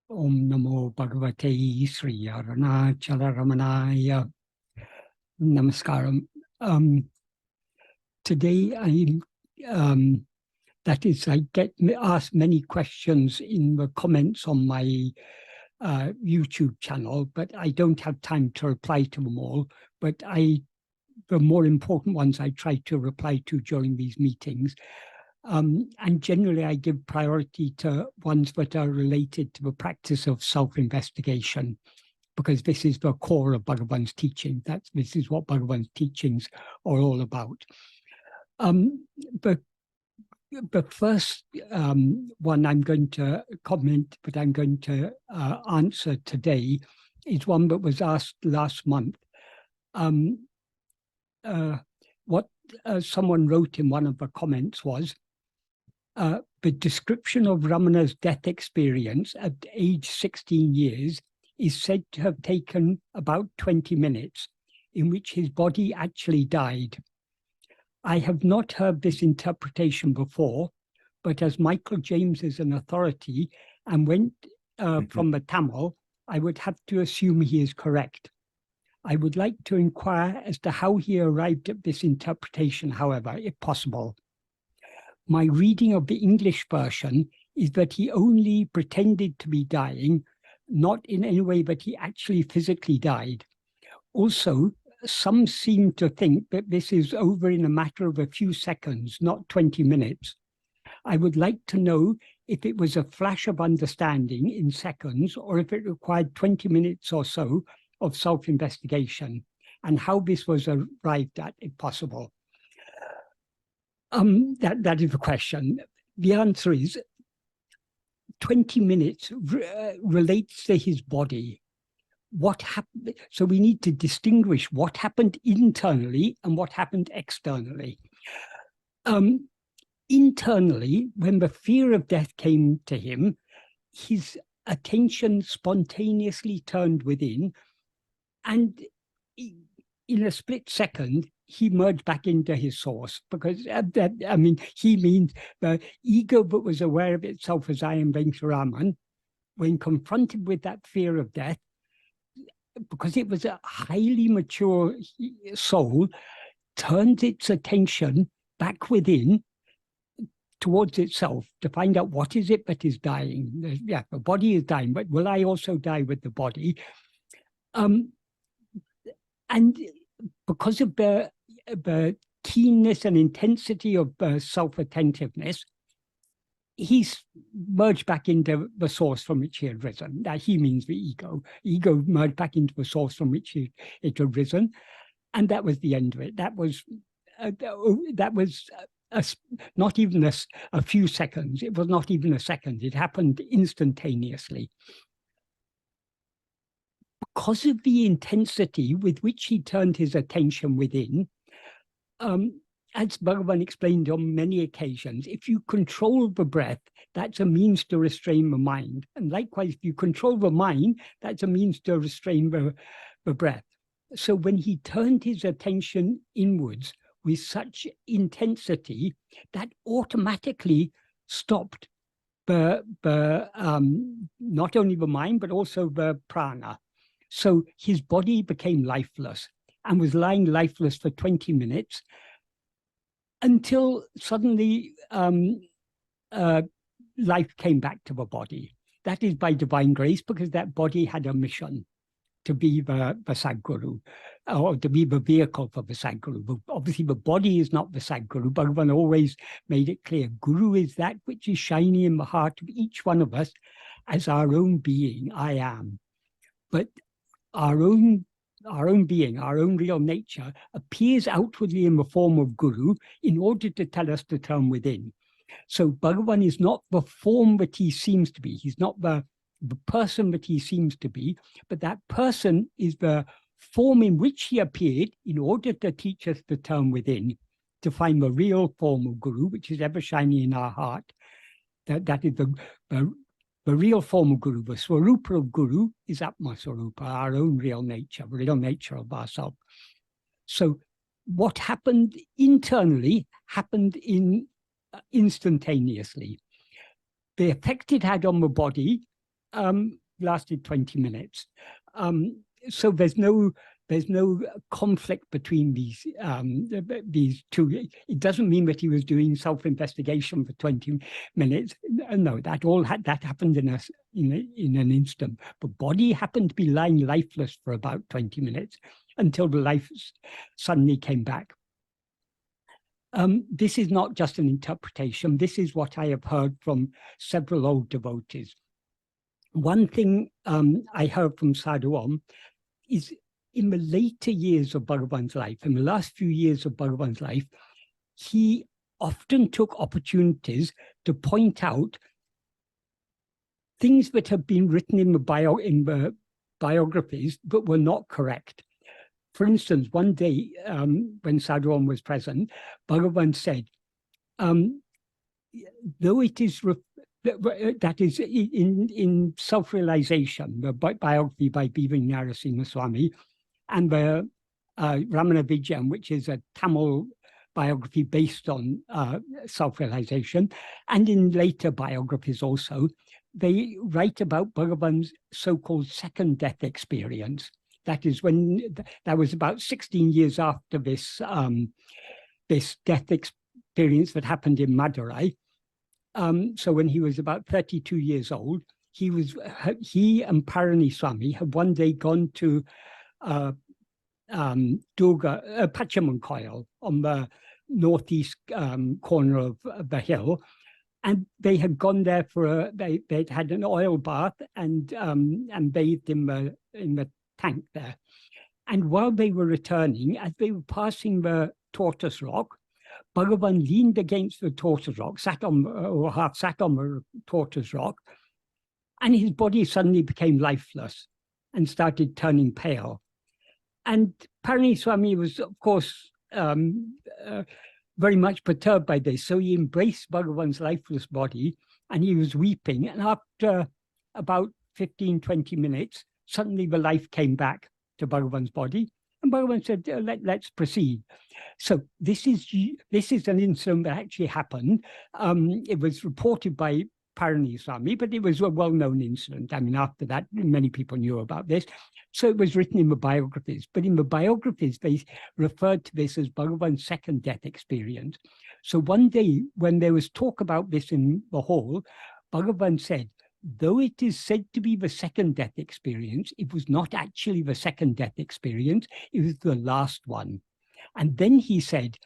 Om Namo Bhagavate Sri Arunachala Ramanaya. Namaskaram. Today I get asked many questions in the comments on my YouTube channel, but I don't have time to reply to them all. But the more important ones I try to reply to during these meetings. And generally I give priority to ones that are related to the practice of self-investigation, because this is the core of Bhagavan's teaching. This is what Bhagavan's teachings are all about. The first one I'm going to comment, but I'm going to answer today, is one that was asked last month. What someone wrote in one of the comments was, the description of Ramana's death experience at age 16 years is said to have taken about 20 minutes, in which his body actually died. I have not heard this interpretation before, but as Michael James is an authority and went from the Tamil, I would have to assume he is correct. I would like to inquire as to how he arrived at this interpretation, however, if possible. My reading of the English version is that he only pretended to be dying, not in any way that he actually physically died. Also, some seem to think that this is over in a matter of a few seconds, not 20 minutes. I would like to know if it was a flash of understanding in seconds or if it required 20 minutes or so of self-investigation, and how this was arrived at, if possible. That is the question. The answer is 20 minutes relates to his body. What happened? So we need to distinguish what happened internally and what happened externally. Internally, when the fear of death came to him, his attention spontaneously turned within, and in a split second, he merged back into his source, because he means the ego that was aware of itself as I am Venkataraman, when confronted with that fear of death, because it was a highly mature soul, turned its attention back within towards itself to find out what is it that is dying. Yeah, the body is dying, but will I also die with the body? And because of the keenness and intensity of self-attentiveness, he's merged back into the source from which he had risen. That he means the ego. Ego merged back into the source from which it had risen, and that was the end of it. That was not even a few seconds. It was not even a second. It happened instantaneously. Because of the intensity with which he turned his attention within, as Bhagavan explained on many occasions, if you control the breath, that's a means to restrain the mind. And likewise, if you control the mind, that's a means to restrain the breath. So when he turned his attention inwards with such intensity, that automatically stopped not only the mind, but also the prana. So his body became lifeless and was lying lifeless for 20 minutes until suddenly life came back to the body. That is by divine grace, because that body had a mission to be the Sadguru, or to be the vehicle for the Sadguru. But obviously, the body is not the Sadguru. Bhagavan always made it clear. Guru is that which is shining in the heart of each one of us as our own being, I am. But our own being, our own real nature, appears outwardly in the form of Guru in order to tell us to turn within. So Bhagavan is not the form that he seems to be. He's not the person that he seems to be, but that person is the form in which he appeared in order to teach us to turn within, to find the real form of Guru, which is ever shining in our heart. That is the real form of Guru. The Swarupa of Guru is Atma Swarupa, our own real nature, the real nature of ourselves. So what happened internally happened instantaneously. The effect it had on the body lasted 20 minutes. So there's no conflict between these two. It doesn't mean that he was doing self-investigation for 20 minutes. No, that happened in an instant. But body happened to be lying lifeless for about 20 minutes until the life suddenly came back. This is not just an interpretation. This is what I have heard from several old devotees. One thing I heard from Sadhu Om is in the later years of Bhagavan's life, in the last few years of Bhagavan's life, he often took opportunities to point out things that have been written in the biographies but were not correct. For instance, one day when Sadhu Om was present, Bhagavan said, though it is that is in Self-Realization, the biography by B.V. Narasimha Swami, and the Ramana Vijayam, which is a Tamil biography based on self-realization, and in later biographies also, they write about Bhagavan's so-called second death experience. That is that was about 16 years after this death experience that happened in Madurai. So when he was about 32 years old, he and Parani Swami had one day gone to Durga Pachamankoil on the northeast corner of the hill, and they had gone there for they'd had an oil bath and bathed in the tank there. And while they were returning, as they were passing the tortoise rock, Bhagavan leaned against the tortoise rock, half sat on the tortoise rock, and his body suddenly became lifeless and started turning pale. And Parani Swami was, of course, very much perturbed by this. So he embraced Bhagavan's lifeless body and he was weeping. And after about 15, 20 minutes, suddenly the life came back to Bhagavan's body. And Bhagavan said, let's proceed. So this is an incident that actually happened. It was reported by Parani Swami, but it was a well-known incident. I mean, after that, many people knew about this. So it was written in the biographies. But in the biographies, they referred to this as Bhagavan's second death experience. So one day, when there was talk about this in the hall, Bhagavan said, though it is said to be the second death experience, it was not actually the second death experience, it was the last one. And then he said,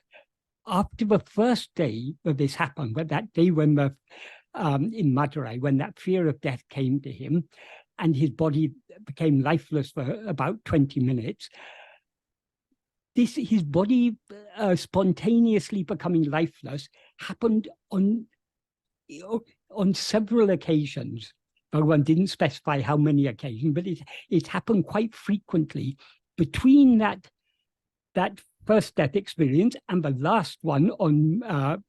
after the first day that this happened, but that day when in Madurai, when that fear of death came to him and his body became lifeless for about 20 minutes, his body spontaneously becoming lifeless happened on several occasions. Bhagavan didn't specify how many occasions, but it happened quite frequently between that first death experience and the last one on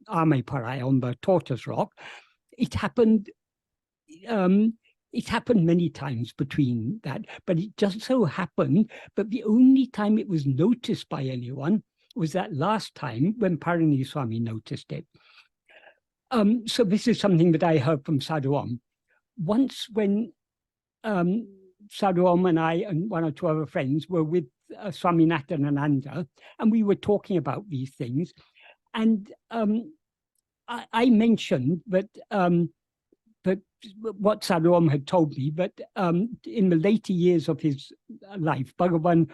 Ameparai, on the tortoise rock. It happened many times between that, but it just so happened that the only time it was noticed by anyone was that last time when Parani Swami noticed it. So this is something that I heard from Sadhu Om. Once when Sadhu Om and I and one or two other friends were with Swami Nathanananda, and we were talking about these things, and I mentioned that what Sadhu Om had told me, but in the later years of his life, Bhagavan,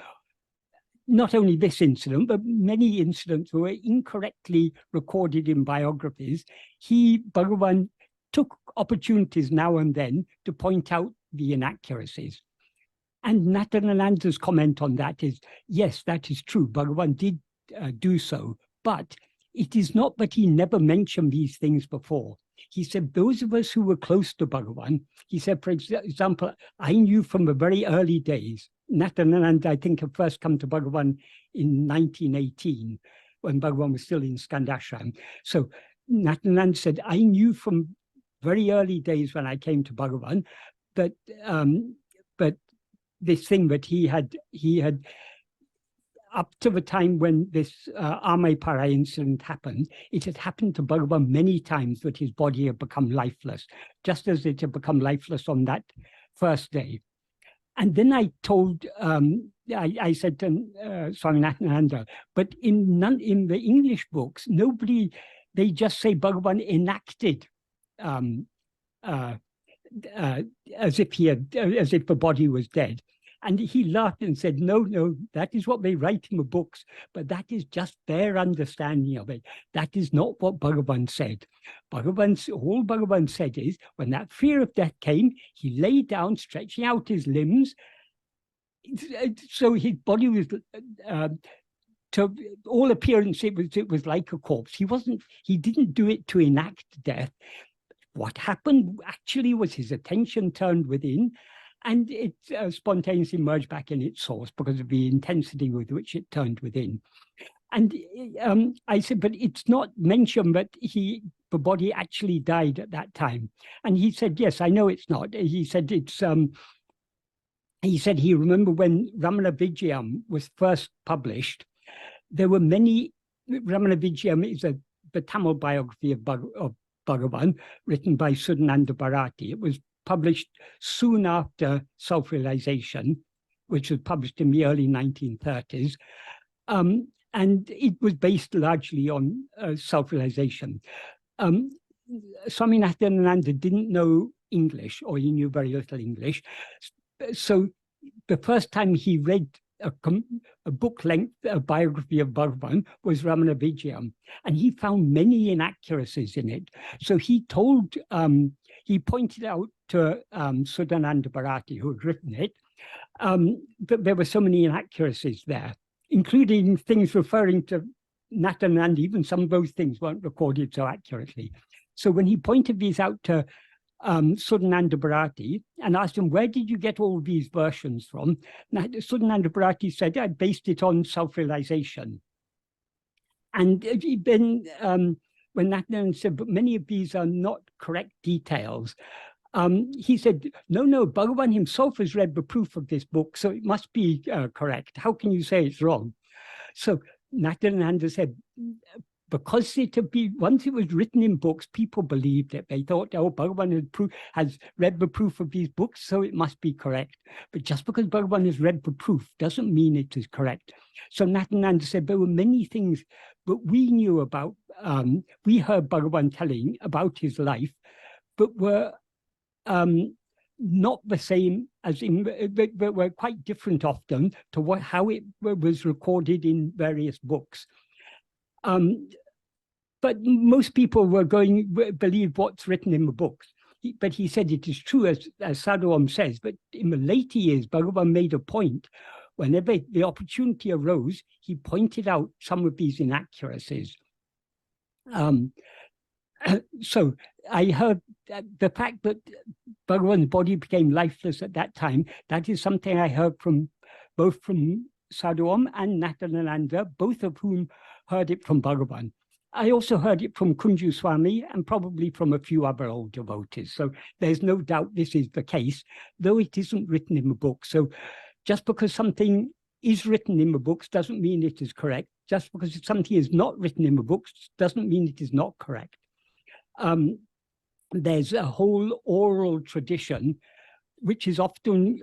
not only this incident, but many incidents were incorrectly recorded in biographies. Bhagavan took opportunities now and then to point out the inaccuracies. And Nathanananda's comment on that is, yes, that is true. Bhagavan did do so, but it is not that he never mentioned these things before. He said, those of us who were close to Bhagavan, he said, for example, I knew from the very early days, Nathanananda, I think, had first come to Bhagavan in 1918, when Bhagavan was still in Skandashram. So Nathanananda said, I knew from very early days when I came to Bhagavan that but this thing that he had up to the time when this Ameparai incident happened, it had happened to Bhagavan many times that his body had become lifeless, just as it had become lifeless on that first day. And then I told, I said to Swaminathananda, but in the English books, nobody, they just say Bhagavan enacted as if the body was dead. And he laughed and said, no, that is what they write in the books, but that is just their understanding of it. That is not what Bhagavan said. All Bhagavan said is, when that fear of death came, he lay down, stretching out his limbs, so his body was, to all appearance, it was like a corpse. He didn't do it to enact death. What happened actually was his attention turned within, and it spontaneously merged back in its source because of the intensity with which it turned within. And I said, but it's not mentioned that the body actually died at that time. And he said, yes, I know it's not. He said it's he remembered when Ramana Vijayam was first published, there were many. Ramana Vijayam is the Tamil biography of Bhagavan, written by Sudhananda Bharati. It was published soon after Self-Realization, which was published in the early 1930s. And it was based largely on self-realization. Swaminathananda didn't know English, or he knew very little English. So the first time he read a book-length biography of Bhagavan was Ramana Vijayam, and he found many inaccuracies in it. So he pointed out to Sudhananda Bharati, who had written it, that there were so many inaccuracies there, including things referring to Nathananda. Even some of those things weren't recorded so accurately. So when he pointed these out to Sudhananda Bharati and asked him, where did you get all these versions from? Sudhananda Bharati said, I based it on self-realization. And then when Nathananda said, but many of these are not correct details, he said, no, Bhagavan himself has read the proof of this book, so it must be correct. How can you say it's wrong? So Nathananda said, because once it was written in books, people believed it. They thought, oh, Bhagavan has read the proof of these books, so it must be correct. But just because Bhagavan has read the proof doesn't mean it is correct. So Nathananda said there were many things that we knew about, we heard Bhagavan telling about his life, but were not the same as but were quite different often to how it was recorded in various books. But most people believe what's written in the books. But he said it is true, as Sadhuam says, but in the later years, Bhagavan made a point, whenever the opportunity arose, he pointed out some of these inaccuracies. So I heard the fact that Bhagavan's body became lifeless at that time, that is something I heard both from Sadhuam and Nathananda, both of whom heard it from Bhagavan. I also heard it from Kunju Swami and probably from a few other old devotees. So there's no doubt this is the case, though it isn't written in the book. So just because something is written in the books doesn't mean it is correct. Just because something is not written in the books doesn't mean it is not correct. There's a whole oral tradition, which is often,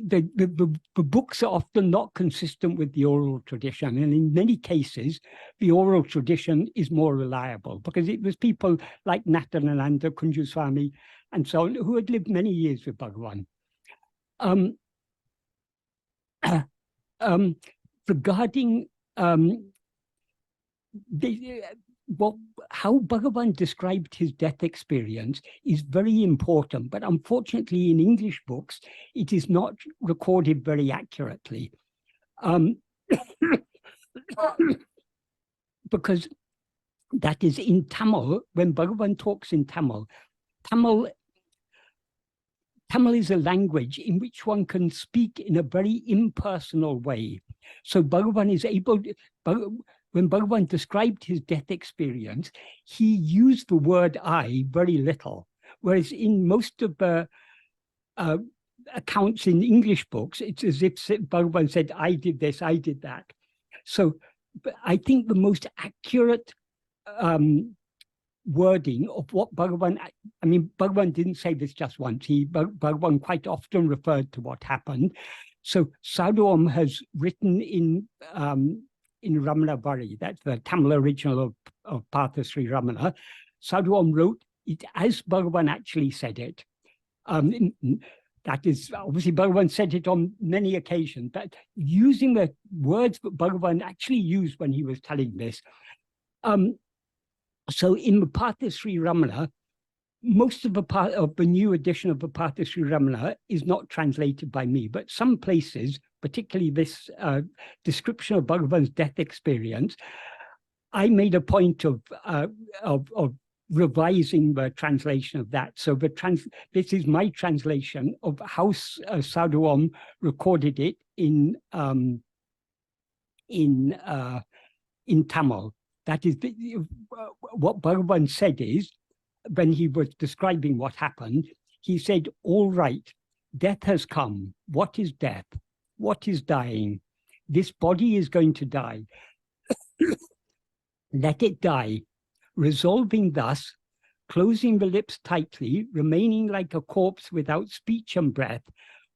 the books are often not consistent with the oral tradition. And in many cases, the oral tradition is more reliable because it was people like Nathananda, Kunju Swami, and so on, who had lived many years with Bhagavan. Regarding how Bhagavan described his death experience is very important, but unfortunately in English books, it is not recorded very accurately. Because that is in Tamil, when Bhagavan talks in Tamil is a language in which one can speak in a very impersonal way. So Bhagavan is able to, when Bhagavan described his death experience, he used the word I very little, whereas in most of the accounts in English books, it's as if Bhagavan said, I did this, I did that. So I think the most accurate wording of what Bhagavan, I mean, Bhagavan didn't say this just once. Bhagavan quite often referred to what happened. So Sadhuam has written in Ramana Bari, that's the Tamil original of Parthasri Ramana. Sadhuam wrote it as Bhagavan actually said it. That is, obviously Bhagavan said it on many occasions, but using the words that Bhagavan actually used when he was telling this. So in the Parthasri Ramana, most of the new edition of the Parthasri Ramana is not translated by me, but some places, particularly this description of Bhagavan's death experience, I made a point of revising the translation of that. So this is my translation of how Sadhuam recorded it in Tamil. That is what Bhagavan said is, when he was describing what happened, he said, all right, death has come. What is death? What is dying? This body is going to die. Let it die. Resolving thus, closing the lips tightly, remaining like a corpse without speech and breath,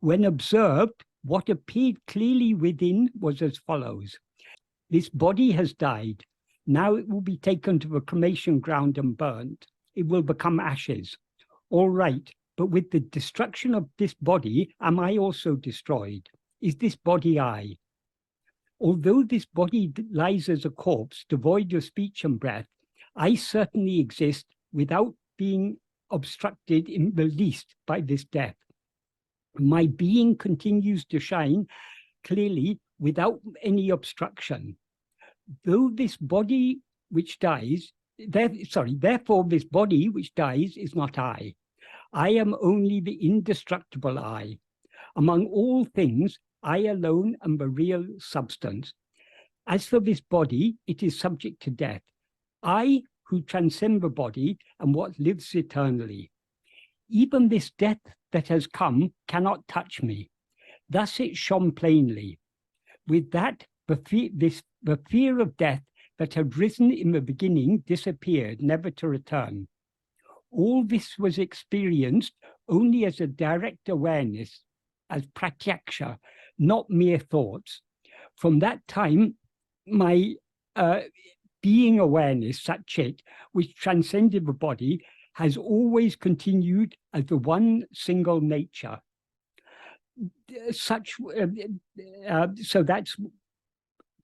when observed, what appeared clearly within was as follows. This body has died. Now it will be taken to the cremation ground and burnt. It will become ashes. All right, but with the destruction of this body, am I also destroyed? Is this body I? Although this body lies as a corpse, devoid of speech and breath, I certainly exist without being obstructed in the least by this death. My being continues to shine clearly without any obstruction. Though this body which dies, therefore this body which dies is not I. I am only the indestructible I. Among all things, I alone am the real substance. As for this body, it is subject to death. I, who transcend the body, am what lives eternally. Even this death that has come cannot touch me. Thus it shone plainly. With that, the fear of death that had risen in the beginning disappeared, never to return. All this was experienced only as a direct awareness, as pratyaksha, not mere thoughts. From that time, my being awareness, Satchit, which transcended the body, has always continued as the one single nature. So that's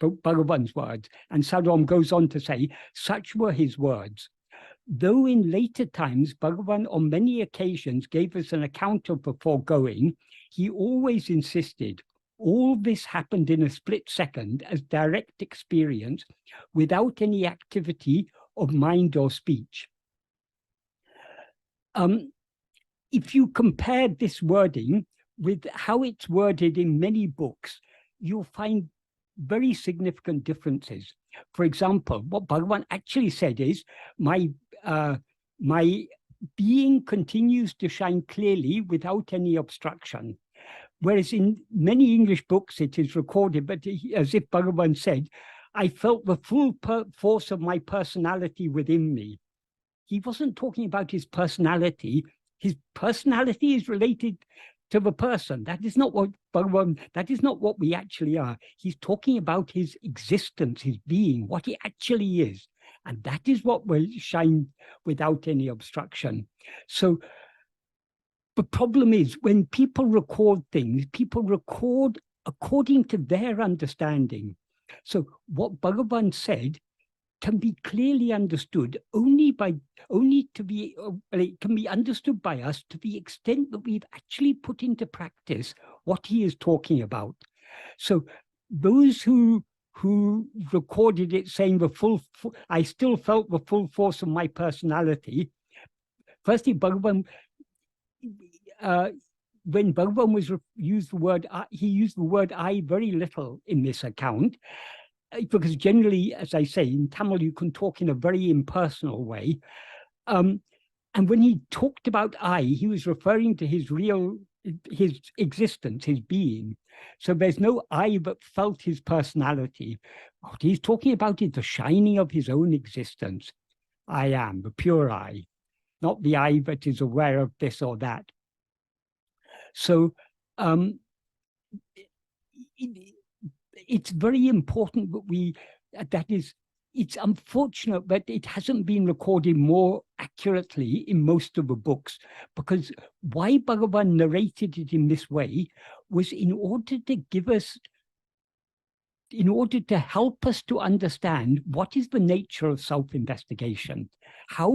Bhagavan's words. And Sadhuam goes on to say, such were his words. Though in later times, Bhagavan on many occasions gave us an account of the foregoing, he always insisted, all this happened in a split second as direct experience without any activity of mind or speech. If you compare this wording with how it's worded in many books, you'll find very significant differences. For example, what Bhagavan actually said is, my being continues to shine clearly without any obstruction. Whereas in many English books, it is recorded, but as if Bhagavan said, I felt the full force of my personality within me. He wasn't talking about his personality. His personality is related to the person. That is not what Bhagavan, that is not what we actually are. He's talking about his existence, his being, what he actually is. And that is what will shine without any obstruction. So the problem is when people record things, people record according to their understanding. So what Bhagavan said can be clearly understood it can be understood by us to the extent that we've actually put into practice what he is talking about. So those who recorded it saying I still felt the full force of my personality. Firstly, Bhagavan, when Bhagavan used the word, he used the word I very little in this account. Because generally, as I say, in Tamil, you can talk in a very impersonal way. And when he talked about I, he was referring to his existence, his being. So there's no I but felt his personality. What he's talking about is the shining of his own existence. I am, the pure I, not the I that is aware of this or that. So it's very important that it's unfortunate that it hasn't been recorded more accurately in most of the books, because why Bhagavan narrated it in this way was in order help us to understand what is the nature of self-investigation, how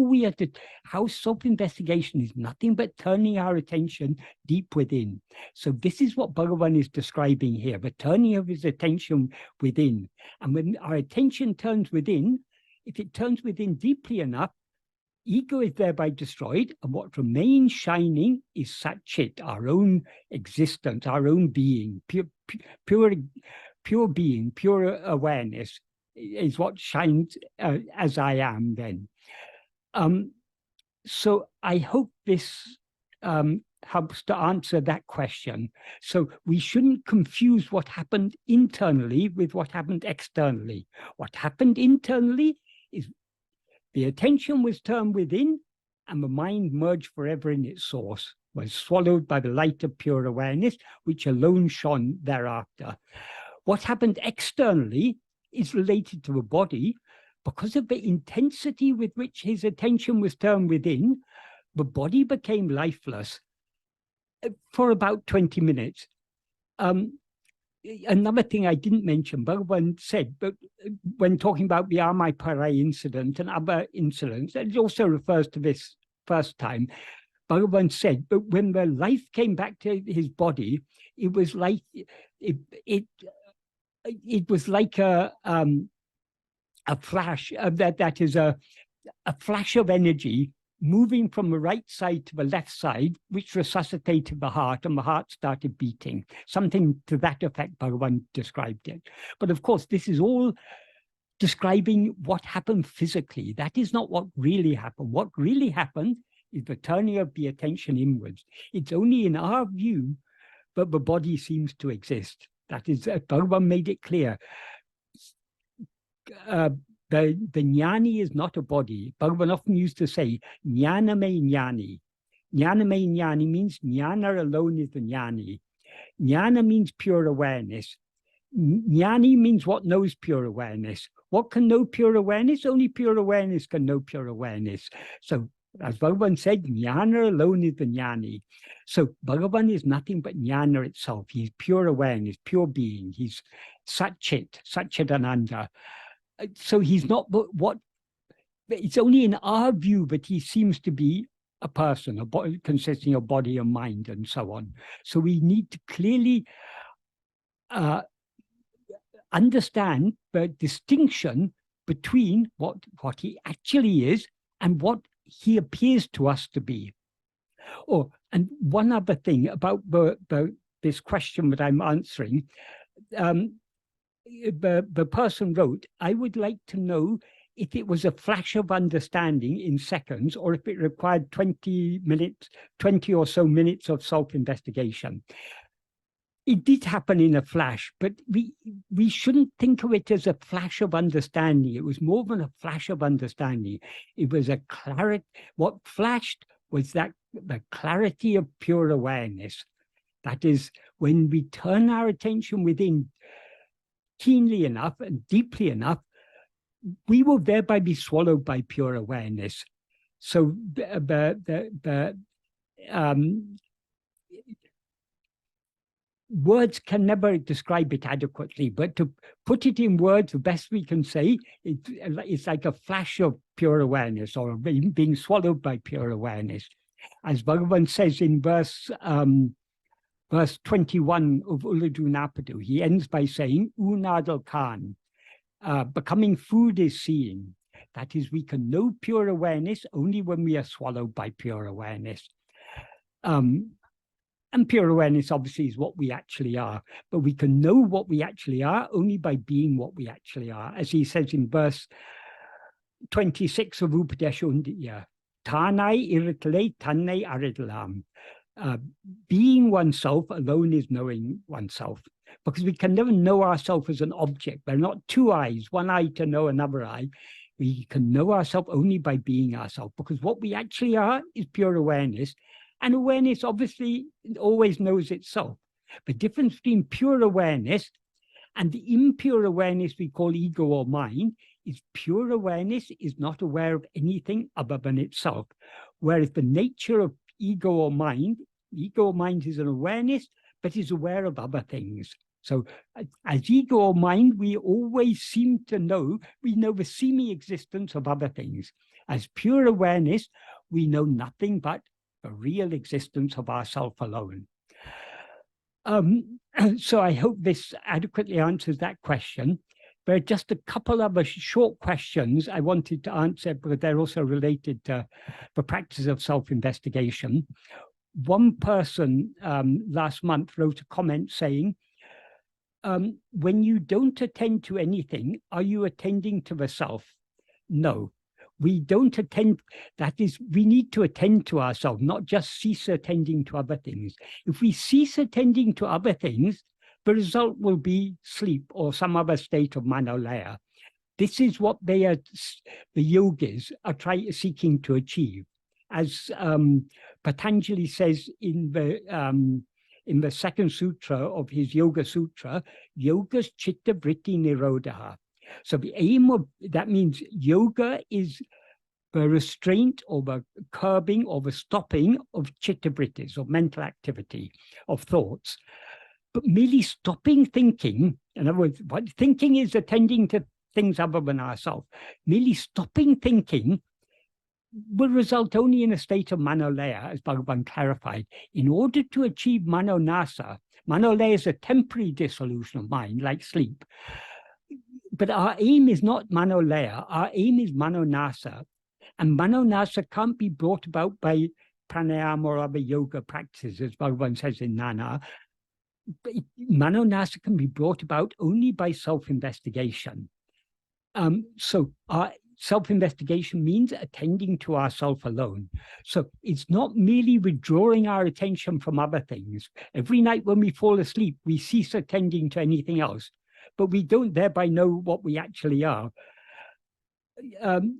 self-investigation is nothing but turning our attention deep within. So this is what Bhagavan is describing here, the turning of his attention within. And when our attention turns within, if it turns within deeply enough, ego is thereby destroyed, and what remains shining is Sat-Chit, our own existence, our own being, pure being, pure awareness is what shines as I am then. So I hope this helps to answer that question. So we shouldn't confuse what happened internally with what happened externally. What happened internally is the attention was turned within, and the mind merged forever in its source, was swallowed by the light of pure awareness, which alone shone thereafter. What happened externally is related to the body. Because of the intensity with which his attention was turned within, the body became lifeless for about 20 minutes. Another thing I didn't mention, Bhagavan said, but when talking about the Amai Parai incident and other incidents, it also refers to this first time, Bhagavan said, but when the life came back to his body, it was like it was like a flash that is a flash of energy moving from the right side to the left side, which resuscitated the heart, and the heart started beating. Something to that effect, Bhagavan described it. But of course, this is all describing what happened physically. That is not what really happened. What really happened is the turning of the attention inwards. It's only in our view that the body seems to exist. That is, Bhagavan made it clear. The jnani is not a body. Bhagavan often used to say, jnana me jnani. Jnana me jnani means jnana alone is the jnani. Jnana means pure awareness. Jnani means what knows pure awareness. What can know pure awareness? Only pure awareness can know pure awareness. So, as Bhagavan said, jnana alone is the jnani. So, Bhagavan is nothing but jnana itself. He's pure awareness, pure being. He's Sat-Chit, Satchidananda. So he's not what, it's only in our view that he seems to be a person, a body consisting of body and mind and so on. So we need to clearly understand the distinction between what he actually is and what he appears to us to be. And one other thing about this question that I'm answering, the person wrote, I would like to know if it was a flash of understanding in seconds, or if it required 20 or so minutes of self-investigation. It did happen in a flash, but we shouldn't think of it as a flash of understanding. It was more than a flash of understanding. It was a clarity. What flashed was the clarity of pure awareness. That is, when we turn our attention within keenly enough and deeply enough, we will thereby be swallowed by pure awareness. So words can never describe it adequately, but to put it in words, the best we can say, it's like a flash of pure awareness, or being swallowed by pure awareness. As Bhagavan says in verse 21 of Uladu Napadu, he ends by saying, Unadal Khan, becoming food is seeing. That is, we can know pure awareness only when we are swallowed by pure awareness. And pure awareness obviously is what we actually are, but we can know what we actually are only by being what we actually are. As he says in verse 26 of Upadeshundya, Tanai iritale tanai aridalam. Being oneself alone is knowing oneself, because we can never know ourselves as an object. There are not two eyes, one eye to know another eye. We can know ourselves only by being ourselves, because what we actually are is pure awareness. And awareness obviously always knows itself. The difference between pure awareness and the impure awareness we call ego or mind is pure awareness is not aware of anything other than itself. Whereas the nature of ego or mind is an awareness, but is aware of other things. So as ego or mind, we always seem to know, we know the semi-existence of other things. As pure awareness, we know nothing but the real existence of ourself alone. So I hope this adequately answers that question. There are just a couple of short questions I wanted to answer, but they're also related to the practice of self-investigation. One person last month wrote a comment saying, when you don't attend to anything, are you attending to the self? No, we don't attend. That is, we need to attend to ourselves, not just cease attending to other things. If we cease attending to other things, the result will be sleep or some other state of manolaya. This is what the yogis are seeking to achieve. As Patanjali says in the second sutra of his Yoga Sutra, yoga's chitta vritti nirodha. So the aim of that means yoga is the restraint or the curbing or the stopping of chitta vrittis, of mental activity, of thoughts. But merely stopping thinking, in other words, what thinking is attending to things other than ourselves. Merely stopping thinking will result only in a state of manolaya, as Bhagavan clarified. In order to achieve manonasa, manolaya is a temporary dissolution of mind, like sleep. But our aim is not manolaya, our aim is manonasa. And manonasa can't be brought about by pranayama or other yoga practices, as Bhagavan says in Nana. Manonasa can be brought about only by self-investigation. So our self-investigation means attending to ourself alone. So it's not merely withdrawing our attention from other things. Every night when we fall asleep, we cease attending to anything else, but we don't thereby know what we actually are.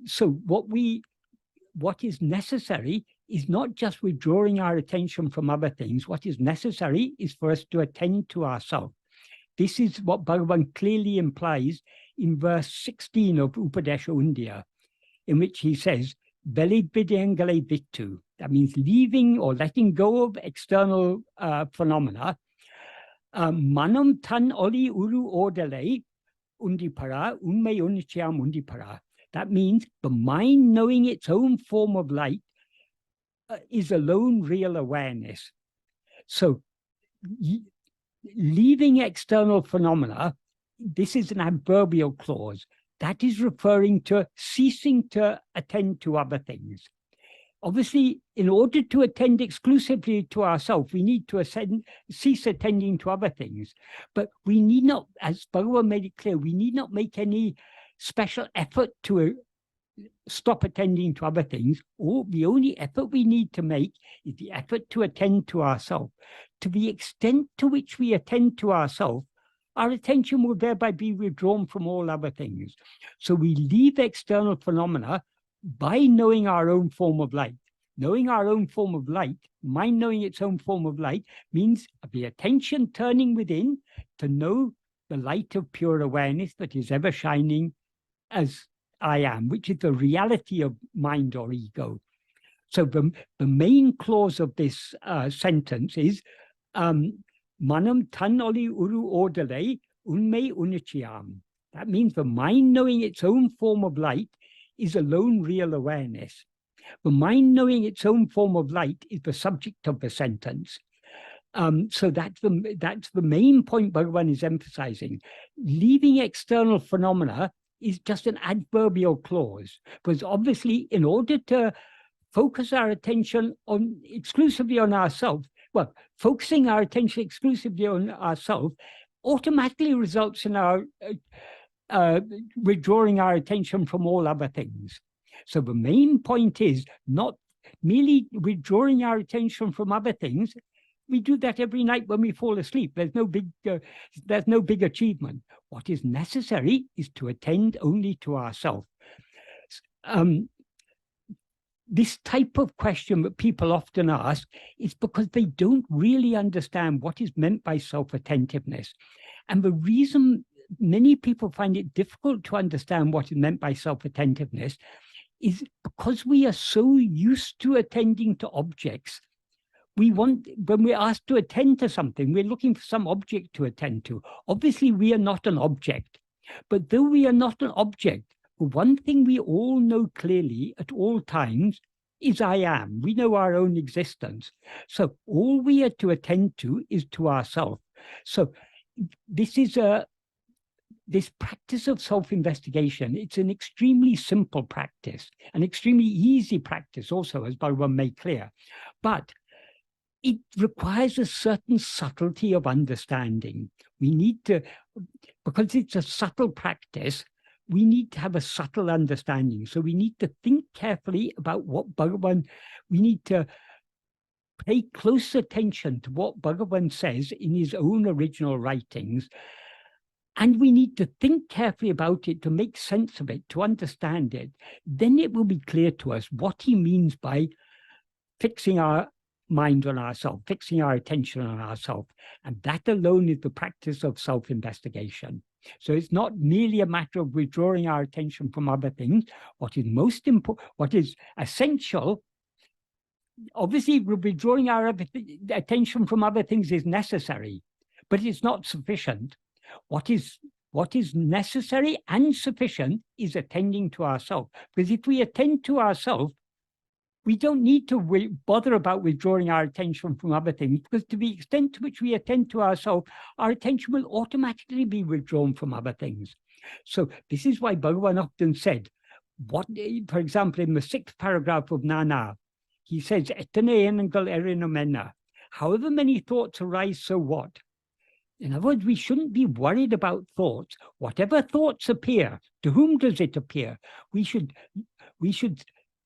So what is necessary is not just withdrawing our attention from other things. What is necessary is for us to attend to ourselves. This is what Bhagavan clearly implies in verse 16 of Upadesha Undya, in which he says, Velid vidyangale vittu. That means leaving or letting go of external phenomena. Manam tan oli uru odale undipara, unme unicham undipara. That means the mind knowing its own form of light is alone real awareness. So leaving external phenomena, this is an adverbial clause. That is referring to ceasing to attend to other things. Obviously, in order to attend exclusively to ourselves, we need to cease attending to other things. But we need not, as Bhagavan made it clear, we need not make any special effort to stop attending to other things. Or the only effort we need to make is the effort to attend to ourselves. To the extent to which we attend to ourselves, our attention will thereby be withdrawn from all other things. So we leave external phenomena by knowing our own form of light. Knowing our own form of light, mind knowing its own form of light, means the attention turning within to know the light of pure awareness that is ever shining as I am, which is the reality of mind or ego. So the main clause of this sentence is Manam tan oli uru odale unme unichiam. That means the mind knowing its own form of light is alone real awareness. The mind knowing its own form of light is the subject of the sentence. So that's the main point Bhagavan is emphasizing. Leaving external phenomena is just an adverbial clause, because obviously in order to focus our attention exclusively on ourselves, well, focusing our attention exclusively on ourselves automatically results in our withdrawing our attention from all other things. So the main point is not merely withdrawing our attention from other things. We do that every night when we fall asleep. There's no big achievement. What is necessary is to attend only to ourselves. this type of question that people often ask is because they don't really understand what is meant by self-attentiveness. And the reason many people find it difficult to understand what is meant by self-attentiveness is because we are so used to attending to objects. When we're asked to attend to something, we're looking for some object to attend to. Obviously, we are not an object. But though we are not an object, one thing we all know clearly at all times is I am. We know our own existence. So all we are to attend to is to ourselves. So this is this practice of self-investigation. It's an extremely simple practice, an extremely easy practice also, as Bhagavan made clear. But it requires a certain subtlety of understanding. We need to, because it's a subtle practice, we need to have a subtle understanding. So we need to think carefully about what Bhagavan, we need to pay close attention to what Bhagavan says in his own original writings. And we need to think carefully about it to make sense of it, to understand it. Then it will be clear to us what he means by fixing our mind on ourselves, fixing our attention on ourselves. And that alone is the practice of self-investigation. So it's not merely a matter of withdrawing our attention from other things. What is most important, what is essential, obviously withdrawing our attention from other things is necessary, but it's not sufficient. What is necessary and sufficient is attending to ourselves. Because if we attend to ourselves, we don't need to bother about withdrawing our attention from other things, because to the extent to which we attend to ourselves, our attention will automatically be withdrawn from other things. So this is why Bhagavan often said, for example, in the 6th paragraph of Nana, he says, however many thoughts arise, so what? In other words, we shouldn't be worried about thoughts. Whatever thoughts appear, to whom does it appear? We should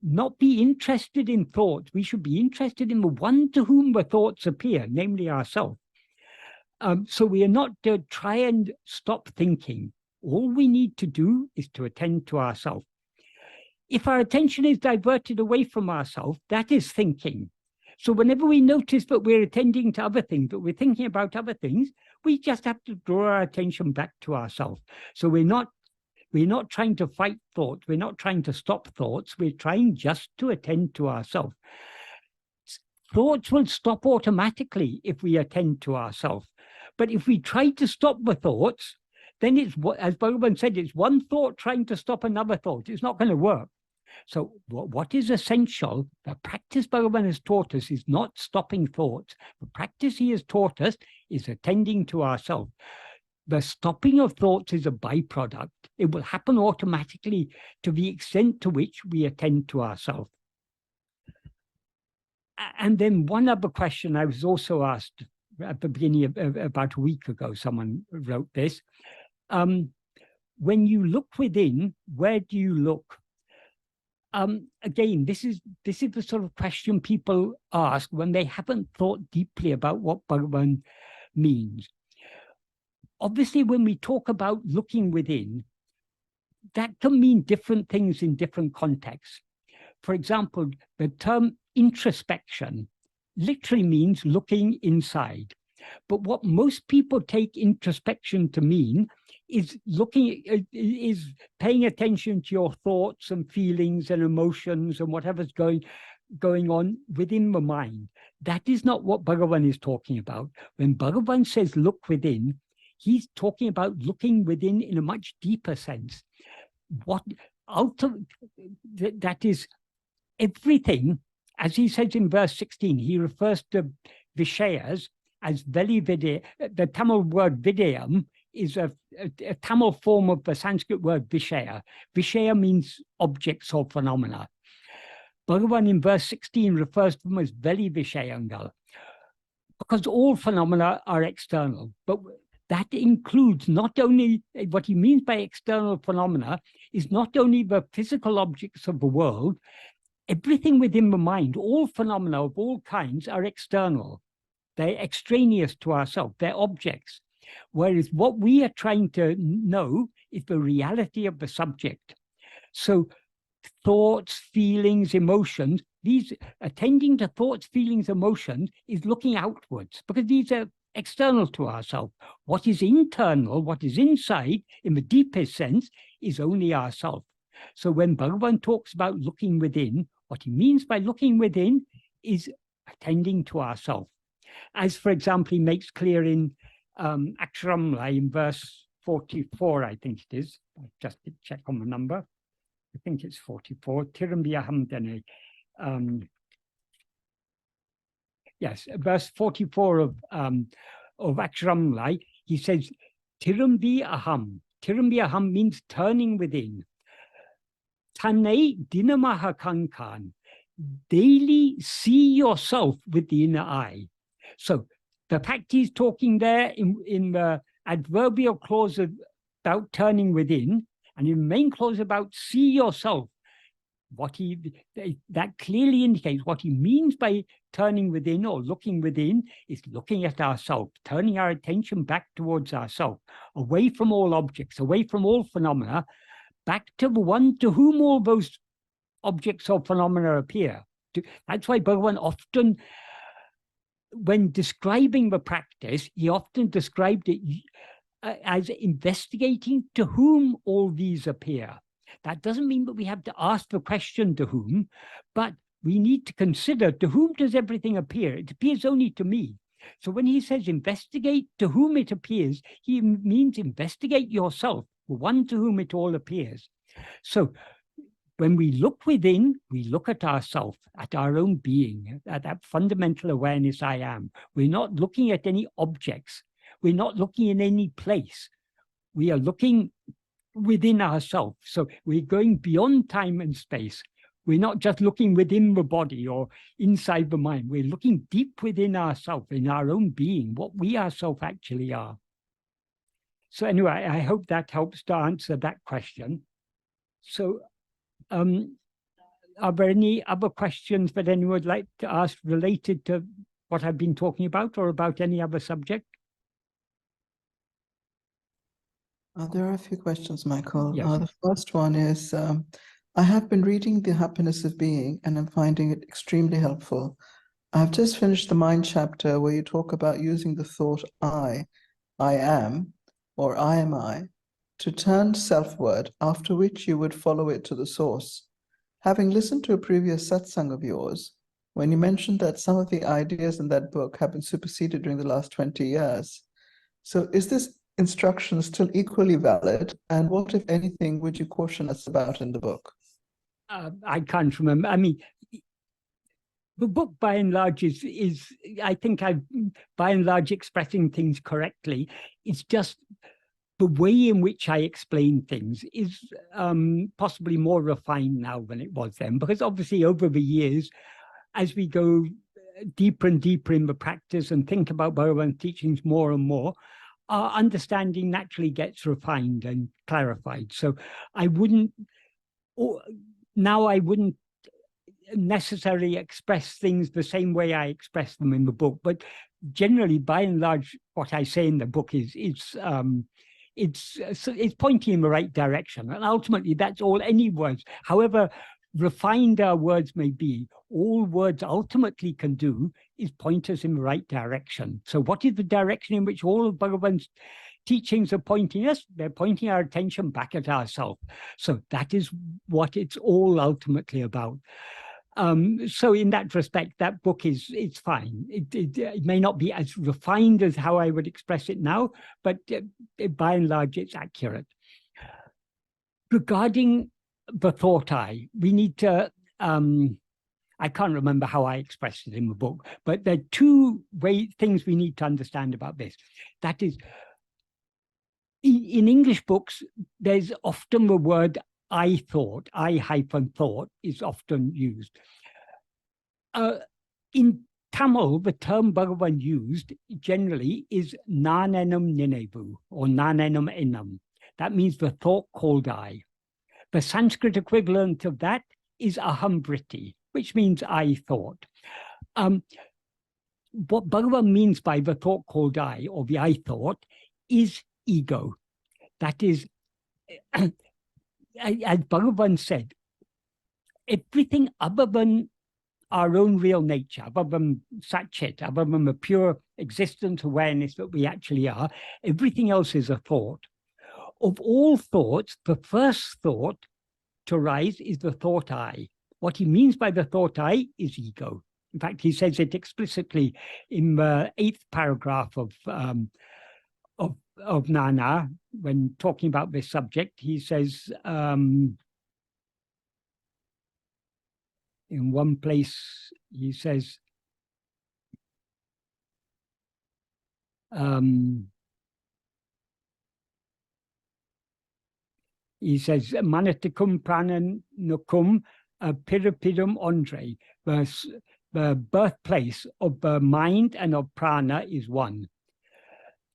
not be interested in thoughts. We should be interested in the one to whom the thoughts appear, namely ourselves. So we are not to try and stop thinking. All we need to do is to attend to ourselves. If our attention is diverted away from ourselves, that is thinking. So whenever we notice that we're attending to other things, that we're thinking about other things, we just have to draw our attention back to ourselves. So we're not trying to fight thoughts. We're not trying to stop thoughts. We're trying just to attend to ourselves. Thoughts will stop automatically if we attend to ourselves. But if we try to stop the thoughts, then it's, as Bhagavan said, it's one thought trying to stop another thought. It's not going to work. So what is essential, the practice Bhagavan has taught us is not stopping thoughts. The practice he has taught us is attending to ourselves. The stopping of thoughts is a byproduct. It will happen automatically to the extent to which we attend to ourselves. And then one other question I was also asked at the beginning of about a week ago, someone wrote this. When you look within, where do you look? Again, this is the sort of question people ask when they haven't thought deeply about what Bhagavan means. Obviously, when we talk about looking within, that can mean different things in different contexts. For example, the term introspection literally means looking inside. But what most people take introspection to mean is paying attention to your thoughts and feelings and emotions and whatever's going on within the mind. That is not what Bhagavan is talking about. When Bhagavan says look within, he's talking about looking within in a much deeper sense. That is everything, as he says in verse 16, he refers to Vishayas as Veli Vidya. The Tamil word Vidyam is a Tamil form of the Sanskrit word Vishaya. Vishaya means objects or phenomena. Bhagavan in verse 16 refers to them as Veli Vishayangal, because all phenomena are external. But that includes not only, what he means by external phenomena is not only the physical objects of the world, everything within the mind, all phenomena of all kinds are external. They're extraneous to ourselves, they're objects. Whereas what we are trying to know is the reality of the subject. So thoughts, feelings, emotions, these attending to thoughts, feelings, emotions is looking outwards, because these are external to ourselves. What is internal, what is inside, in the deepest sense, is only ourself. So when Bhagavan talks about looking within, what he means by looking within is attending to ourself. As, for example, he makes clear in Aksharamla in verse 44, I think it is. I just did check on the number. I think it's 44. Tirambiyaham dene. Yes, verse 44 of Aksharamla, he says, Tirambi aham. Tirambi aham means turning within. Tane dinamaha kankan. Daily see yourself with the inner eye. So the fact he's talking there in the adverbial clause about turning within, and in the main clause about see yourself, that clearly indicates what he means by turning within or looking within is looking at ourselves, turning our attention back towards ourselves, away from all objects, away from all phenomena, back to the one to whom all those objects or phenomena appear. That's why Bhagavan often, when describing the practice, he often described it as investigating to whom all these appear. That doesn't mean that we have to ask the question to whom, but we need to consider to whom does everything appear? It appears only to me. So when he says investigate to whom it appears, he means investigate yourself, the one to whom it all appears. So when we look within, we look at ourselves, at our own being, at that fundamental awareness I am. We're not looking at any objects. We're not looking in any place. We are looking within ourselves. So we're going beyond time and space. We're not just looking within the body or inside the mind. We're looking deep within ourselves, in our own being, what we ourselves actually are. So anyway, I hope that helps to answer that question. So are there any other questions that anyone would like to ask related to what I've been talking about or about any other subject? There are a few questions, Michael. Yes. The first one is, I have been reading The Happiness of Being and I'm finding it extremely helpful. I've just finished the mind chapter where you talk about using the thought I am, or I am I, to turn selfward, after which you would follow it to the source. Having listened to a previous satsang of yours, when you mentioned that some of the ideas in that book have been superseded during the last 20 years. So is this instruction still equally valid? And what, if anything, would you caution us about in the book? I can't remember. I mean, the book by and large is I think I'm by and large expressing things correctly. It's just the way in which I explain things is possibly more refined now than it was then, because obviously over the years, as we go deeper and deeper in the practice and think about Bhagavan's teachings more and more, our understanding naturally gets refined and clarified. So I wouldn't necessarily express things the same way I express them in the book, but generally, by and large, what I say in the book is it's pointing in the right direction, and ultimately that's all any words, however refined our words may be, all words ultimately can do is point us in the right direction. So what is the direction in which all of Bhagavan's teachings are pointing us? They're pointing our attention back at ourselves. So that is what it's all ultimately about. So in that respect, that book it's fine. It may not be as refined as how I would express it now, but by and large, it's accurate. Regarding the thought I, we need to, I can't remember how I expressed it in the book, but there are two things we need to understand about this. That is, in English books, there's often the word I thought, I-thought is often used. In Tamil, the term Bhagavan used generally is nanenam ninevu, or nanenam enam. That means the thought called I. The Sanskrit equivalent of that is ahambriti, which means I thought. What Bhagavan means by the thought called I, or the I thought, is ego. That is, as Bhagavan said, everything other than our own real nature, other than Satchit, other than the pure existence awareness that we actually are, everything else is a thought. Of all thoughts, the first thought to rise is the thought I. What he means by the thought I is ego. In fact, he says it explicitly in the 8th paragraph of Nana, when talking about this subject. He says, in one place, he says, Manatikum prananukum pirapidum andre. The birthplace of the mind and of prana is one.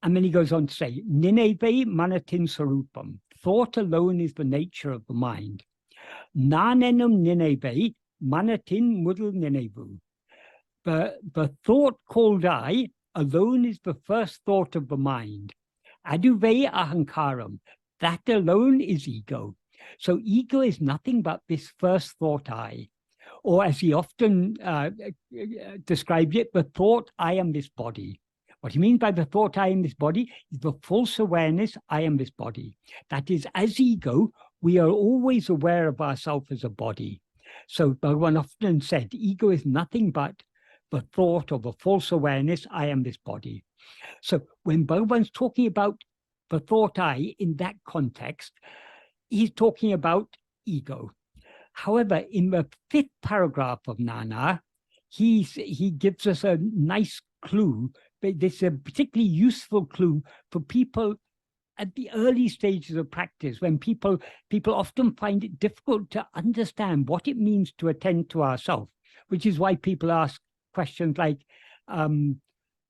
And then he goes on to say, Nineve manatin sarupam. Thought alone is the nature of the mind. Nanenum Nineve manatin mudal Ninevu. The thought called I alone is the first thought of the mind. Aduve ahankaram. That alone is ego. So ego is nothing but this first thought I. Or as he often described it, the thought I am this body. What he means by the thought I am this body is the false awareness I am this body. That is, as ego, we are always aware of ourselves as a body. So Bhagavan often said, ego is nothing but the thought of a false awareness, I am this body. So when Bhagavan's talking about the thought I in that context, he's talking about ego. However, in the 5th paragraph of Nana, he gives us a nice clue. This is a particularly useful clue for people at the early stages of practice, when people often find it difficult to understand what it means to attend to ourselves, which is why people ask questions like,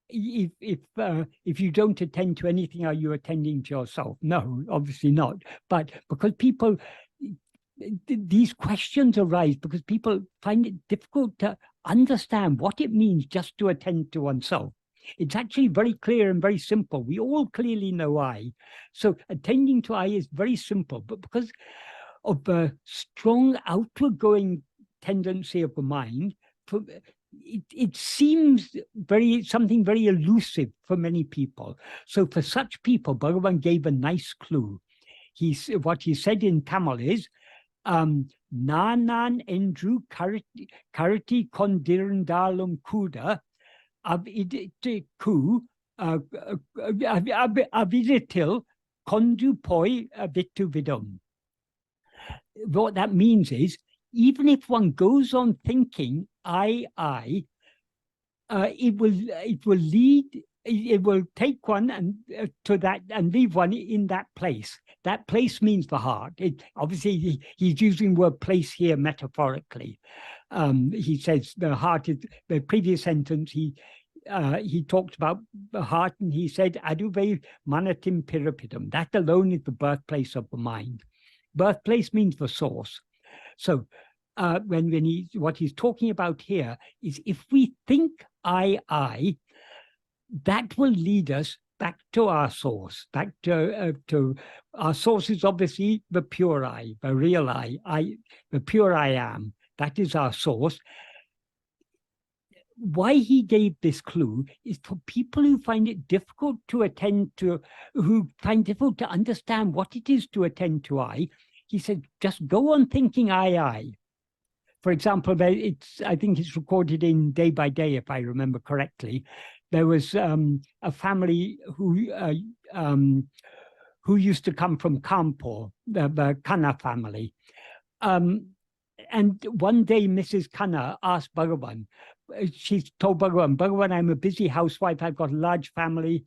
if you don't attend to anything, are you attending to yourself? No, obviously not. But because these questions arise because people find it difficult to understand what it means just to attend to oneself. It's actually very clear and very simple. We all clearly know I. So attending to I is very simple, but because of the strong outward-going tendency of the mind, it seems something very elusive for many people. So for such people, Bhagavan gave a nice clue. What he said in Tamil is, Nanan endru karati kondirundalum kuda avidiku aviditil kondu poi vitu vidum. What that means is, even if one goes on thinking I, it will take one and to that and leave one in that place. That place means the heart. Obviously he's using the word place here metaphorically. He says the heart is the previous sentence. He talked about the heart and he said aduve manatim pirapidam. That alone is the birthplace of the mind. Birthplace means the source. So what he's talking about here is if we think I, that will lead us back to our source, back to our source is obviously the pure I, the real I, the pure I am. That is our source. Why he gave this clue is for people who find it difficult to attend to, who find it difficult to understand what it is to attend to I. He said, just go on thinking I. For example, I think it's recorded in Day by Day, if I remember correctly. There was a family who used to come from Kanpur, the Khanna family. And one day, Mrs. Khanna asked Bhagavan, she told Bhagavan, I'm a busy housewife, I've got a large family,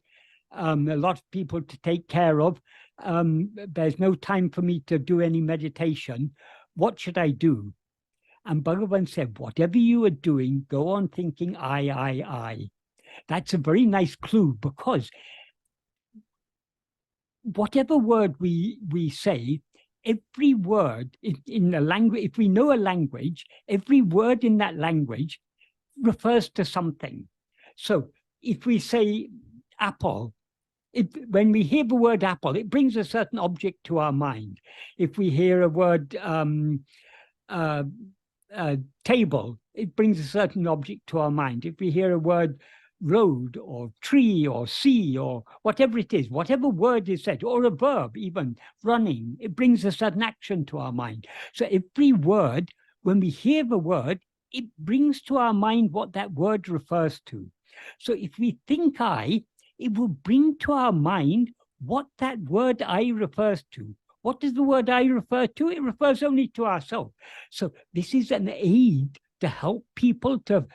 a lot of people to take care of. There's no time for me to do any meditation. What should I do? And Bhagavan said, whatever you are doing, go on thinking I. That's a very nice clue, because whatever word we say, every word in the language, if we know a language, every word in that language refers to something. So if we say apple, when we hear the word apple, it brings a certain object to our mind. If we hear a word table, it brings a certain object to our mind. If we hear a word road or tree or sea or whatever it is, whatever word is said, or a verb, even running, it brings a certain action to our mind. So every word, when we hear the word, it brings to our mind what that word refers to. So if we think I, it will bring to our mind what that word I refers to. What does the word I refer to? It refers only to ourselves. So this is an aid to help people to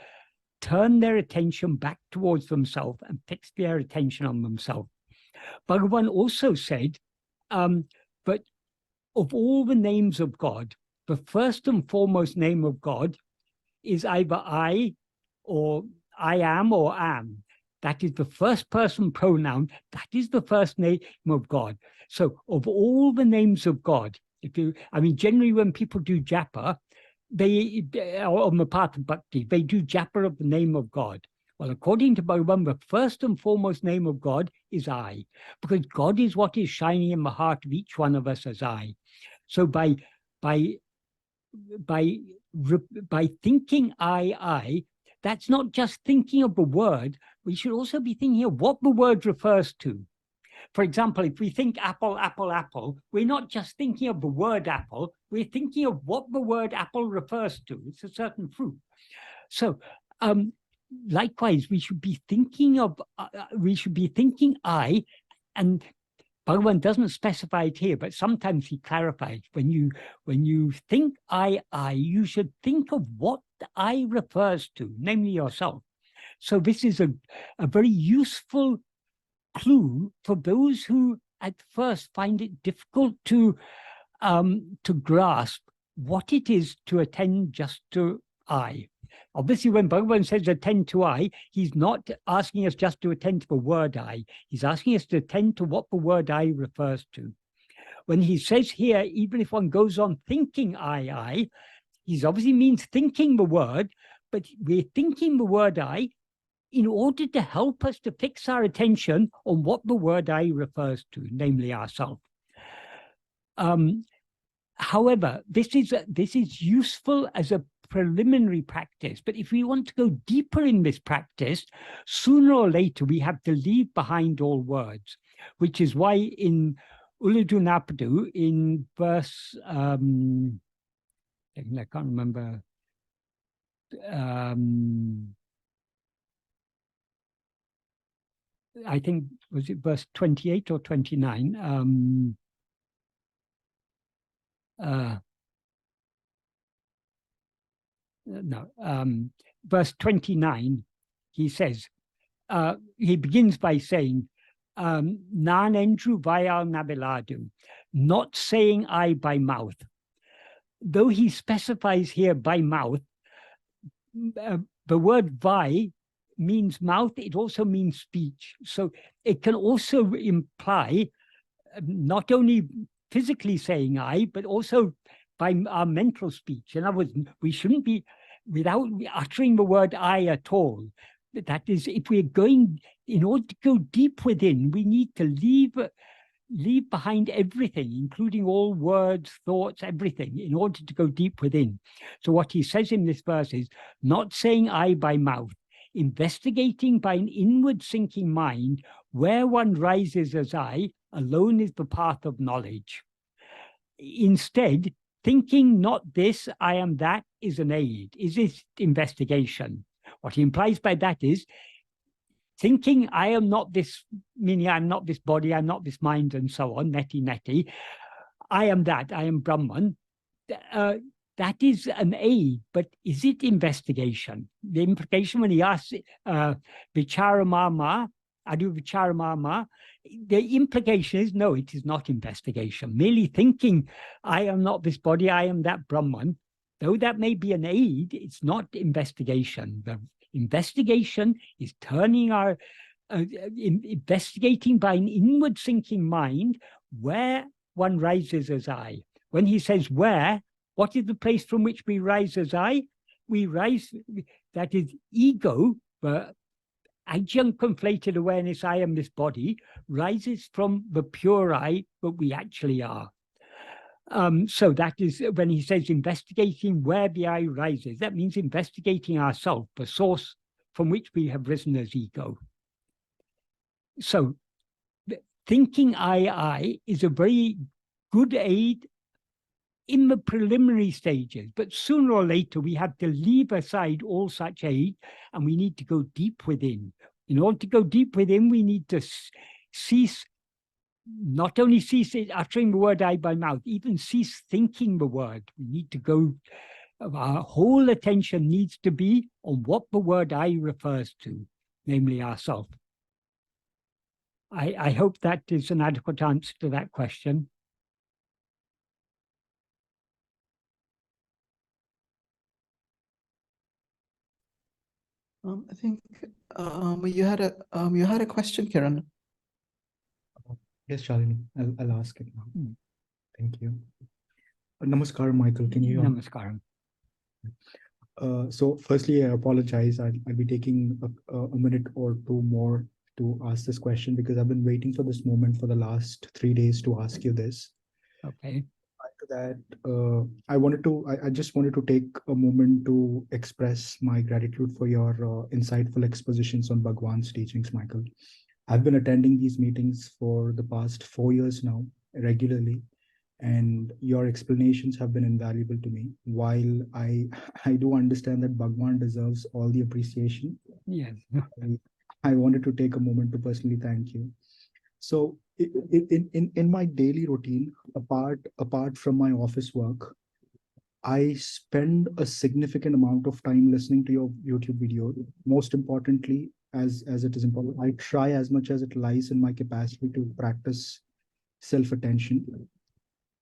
turn their attention back towards themselves and fix their attention on themselves. Bhagavan also said, but of all the names of God, the first and foremost name of God is either I or I am or am. That is the first person pronoun. That is the first name of God. So of all the names of God, generally when people do japa, they, on the path of bhakti, they do japa of the name of God. Well, according to Bhagavan, the first and foremost name of God is I, because God is what is shining in the heart of each one of us as I. So by thinking I, that's not just thinking of the word. We should also be thinking of what the word refers to. For example, if we think apple, apple, apple, we're not just thinking of the word apple, we're thinking of what the word apple refers to. It's a certain fruit. So likewise, we should be thinking I, and Bhagavan doesn't specify it here, but sometimes he clarifies. When you think I, you should think of what I refers to, namely yourself. So this is a very useful clue for those who at first find it difficult to grasp what it is to attend just to I. Obviously, when Bhagavan says attend to I, he's not asking us just to attend to the word I. He's asking us to attend to what the word I refers to. When he says here, even if one goes on thinking I, he obviously means thinking the word, but we're thinking the word I in order to help us to fix our attention on what the word I refers to, namely ourselves. However, this is useful as a preliminary practice, but if we want to go deeper in this practice, sooner or later we have to leave behind all words, which is why in Ulladu Napadu, in verse, I can't remember, I think, was it verse 28 or 29? Verse 29, he says, he begins by saying, Nanendru vayal nabiladu, not saying I by mouth. Though he specifies here by mouth, the word vai means mouth, it also means speech. So it can also imply not only physically saying I, but also by our mental speech. In other words, we shouldn't be without uttering the word I at all. That is, if we're going, in order to go deep within, we need to leave behind everything, including all words, thoughts, everything, in order to go deep within. So what he says in this verse is, not saying I by mouth, investigating by an inward sinking mind, where one rises as I, alone is the path of knowledge. Instead, thinking not this, I am that, is an aid, is this investigation. What he implies by that is, thinking I am not this, meaning I'm not this body, I'm not this mind, and so on, neti. I am that, I am Brahman. That is an aid, but is it investigation? The implication when he asks vicharamama, adu vicharamama, the implication is no, it is not investigation. Merely thinking I am not this body, I am that Brahman, though that may be an aid, it's not investigation. The investigation is turning our, investigating by an inward sinking mind where one rises as I. When he says where, what is the place from which we rise as I? We rise, that is ego, the adjunct conflated awareness, I am this body, rises from the pure I, but we actually are. So that is when he says investigating where the I rises, that means investigating ourself, the source from which we have risen as ego. So thinking I is a very good aid in the preliminary stages, but sooner or later we have to leave aside all such aid and we need to go deep within. In order to go deep within, we need to cease, not only cease uttering the word I by mouth, even cease thinking the word. We need to go, our whole attention needs to be on what the word I refers to, namely ourself. I hope that is an adequate answer to that question. I think you had a question, Kiran. Yes, Shalini, I'll ask it now. Thank you. Namaskar, Michael. Can you hear me? Namaskaram. So firstly, I apologize. I'll be taking a minute or two more to ask this question because I've been waiting for this moment for the last 3 days to ask you this. Okay. After that, I just wanted to take a moment to express my gratitude for your insightful expositions on Bhagavan's teachings, Michael. I've been attending these meetings for the past 4 years now, regularly, and your explanations have been invaluable to me. While I do understand that Bhagavan deserves all the appreciation, Yes. I wanted to take a moment to personally thank you. So in my daily routine, apart from my office work, I spend a significant amount of time listening to your YouTube video. Most importantly, as it is important, I try as much as it lies in my capacity to practice self-attention.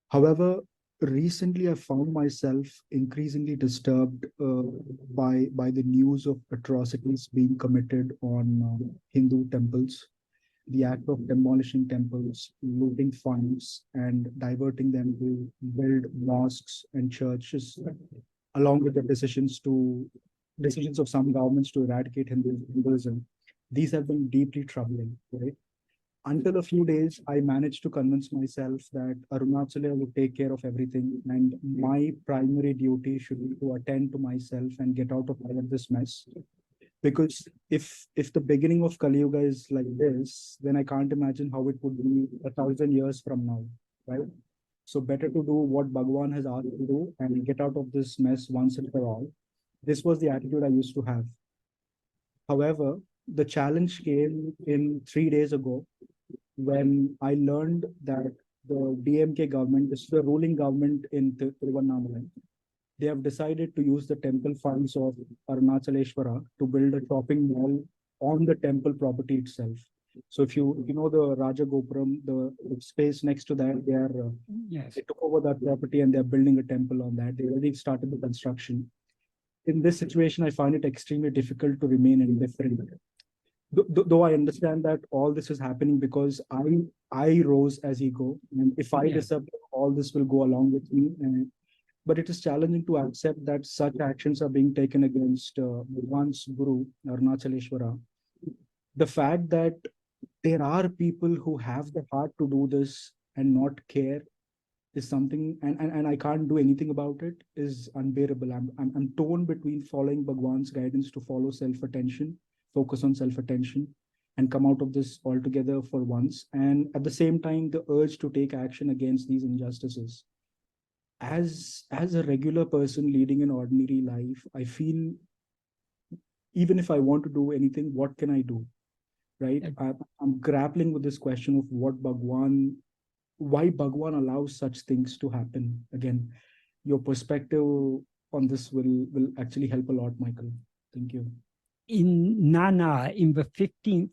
However, recently I found myself increasingly disturbed by the news of atrocities being committed on Hindu temples, the act of demolishing temples, looting funds, and diverting them to build mosques and churches, along with the decisions of some governments to eradicate Hinduism. These have been deeply troubling, right? Until a few days, I managed to convince myself that Arunachala would take care of everything, and my primary duty should be to attend to myself and get out of all of this mess. Because if the beginning of Kali Yuga is like this, then I can't imagine how it would be 1,000 years from now, right? So better to do what Bhagavan has asked to do and get out of this mess once and for all. This was the attitude I used to have. However, the challenge came in 3 days ago when I learned that the DMK government, this is the ruling government in Tiruvannamalai, they have decided to use the temple funds of Arunachaleshwara to build a shopping mall on the temple property itself. So if you know the Raja Gopuram, the space next to that, Yes. they took over that property and they're building a temple on that. They already started the construction. In this situation, I find it extremely difficult to remain indifferent. Though I understand that all this is happening because I rose as ego, and if I disappear, all this will go along with me. But it is challenging to accept that such actions are being taken against one's guru, Arunachaleshwara. The fact that there are people who have the heart to do this and not care is something, and I can't do anything about it, is unbearable. I'm torn between following Bhagwan's guidance to follow self-attention, focus on self-attention, and come out of this altogether for once, and at the same time, the urge to take action against these injustices. As a regular person leading an ordinary life, I feel even if I want to do anything, what can I do? Right? I'm grappling with this question of why Bhagwan allows such things to happen. Again, your perspective on this will actually help a lot, Michael. Thank you. In Nana, in the 15th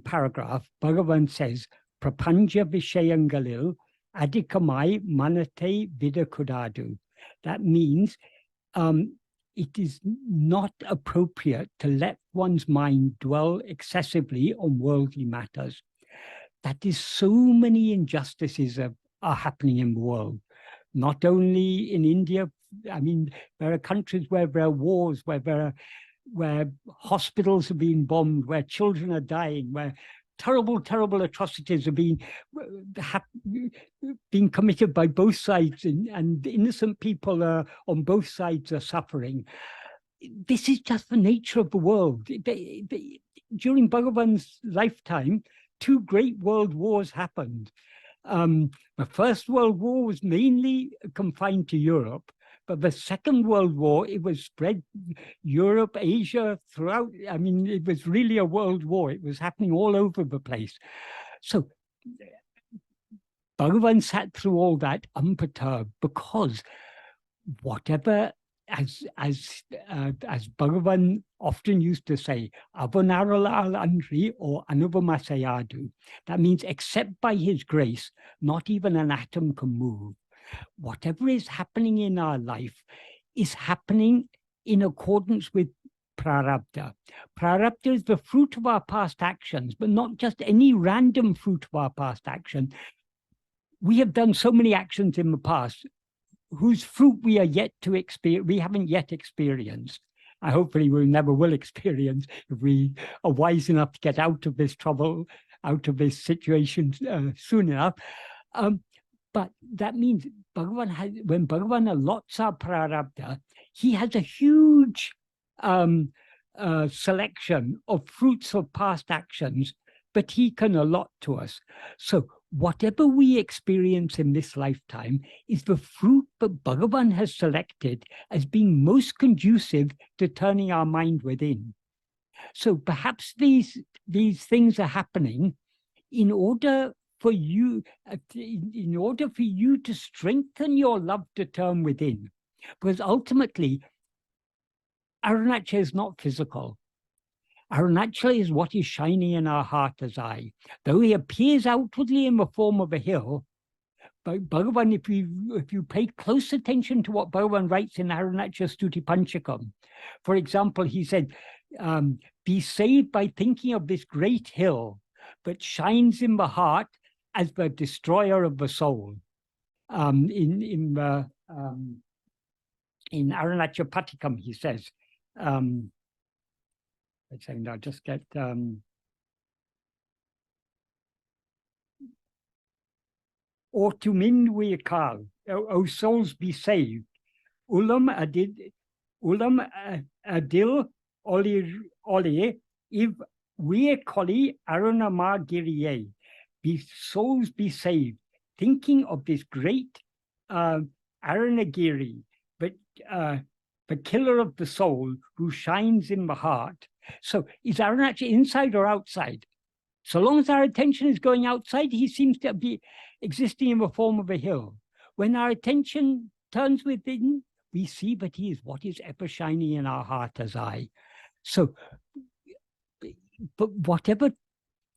paragraph, Bhagavan says, Prapanja Vishayangalil Adikamai Manate Vidakudadu. That means it is not appropriate to let one's mind dwell excessively on worldly matters. That is, so many injustices are happening in the world, not only in India. I mean, there are countries where there are wars, where hospitals are being bombed, where children are dying, where terrible, terrible atrocities are being committed by both sides, and innocent people on both sides are suffering. This is just the nature of the world. During Bhagavan's lifetime, 2 great world wars happened. The First World War was mainly confined to Europe, but the Second World War, it was spread Europe, Asia, throughout. I mean, it was really a world war. It was happening all over the place. So Bhagavan sat through all that unperturbed, because whatever, as Bhagavan often used to say, Avanaralal Andri or Anuvamasayadu. That means, except by his grace, not even an atom can move. Whatever is happening in our life is happening in accordance with prarabdha. Prarabdha is the fruit of our past actions, but not just any random fruit of our past action. We have done so many actions in the past whose fruit we are yet to experience, we haven't yet experienced. Hopefully we never will experience, if we are wise enough to get out of this trouble, out of this situation soon enough. But that means Bhagavan when Bhagavan allots our prarabdha, he has a huge selection of fruits of past actions, but he can allot to us. So whatever we experience in this lifetime is the fruit that Bhagavan has selected as being most conducive to turning our mind within. So perhaps these things are happening in order for you to strengthen your love to turn within. Because ultimately, Arunachala is not physical. Arunachala is what is shining in our heart as eye. Though he appears outwardly in the form of a hill, but Bhagavan, if you pay close attention to what Bhagavan writes in Arunachala Stuti Panchakam, for example, he said, be saved by thinking of this great hill that shines in the heart as the destroyer of the soul. In Arunachala Patikam, he says, I'll just get or to min we call, O souls be saved. Ulam adil oli if we koli Arunama Giriye. Be souls be saved, thinking of this great Arunagiri, but the killer of the soul who shines in the heart. So is Arunachala inside or outside? So long as our attention is going outside, he seems to be existing in the form of a hill. When our attention turns within, we see that he is what is ever shining in our heart as eye. So, but whatever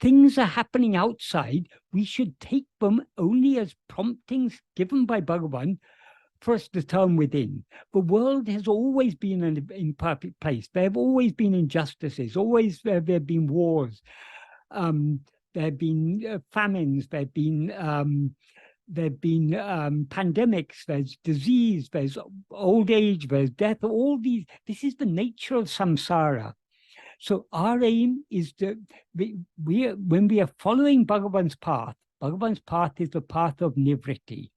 things are happening outside, we should take them only as promptings given by Bhagavan for us to turn within. The world has always been an imperfect place. There have always been injustices, always there have been wars, there have been famines, there have been pandemics, there's disease, there's old age, there's death, all these. This is the nature of samsara. So our aim is to, when we are following Bhagavan's path is the path of nivritti.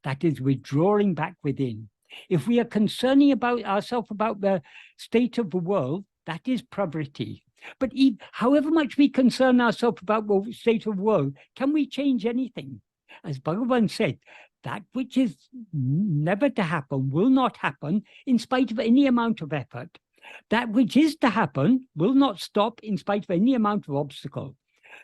That is withdrawing back within. If we are concerning about ourselves about the state of the world, that is pravritti. But however much we concern ourselves about the state of the world, can we change anything? As Bhagavan said, that which is never to happen will not happen in spite of any amount of effort. That which is to happen will not stop in spite of any amount of obstacle.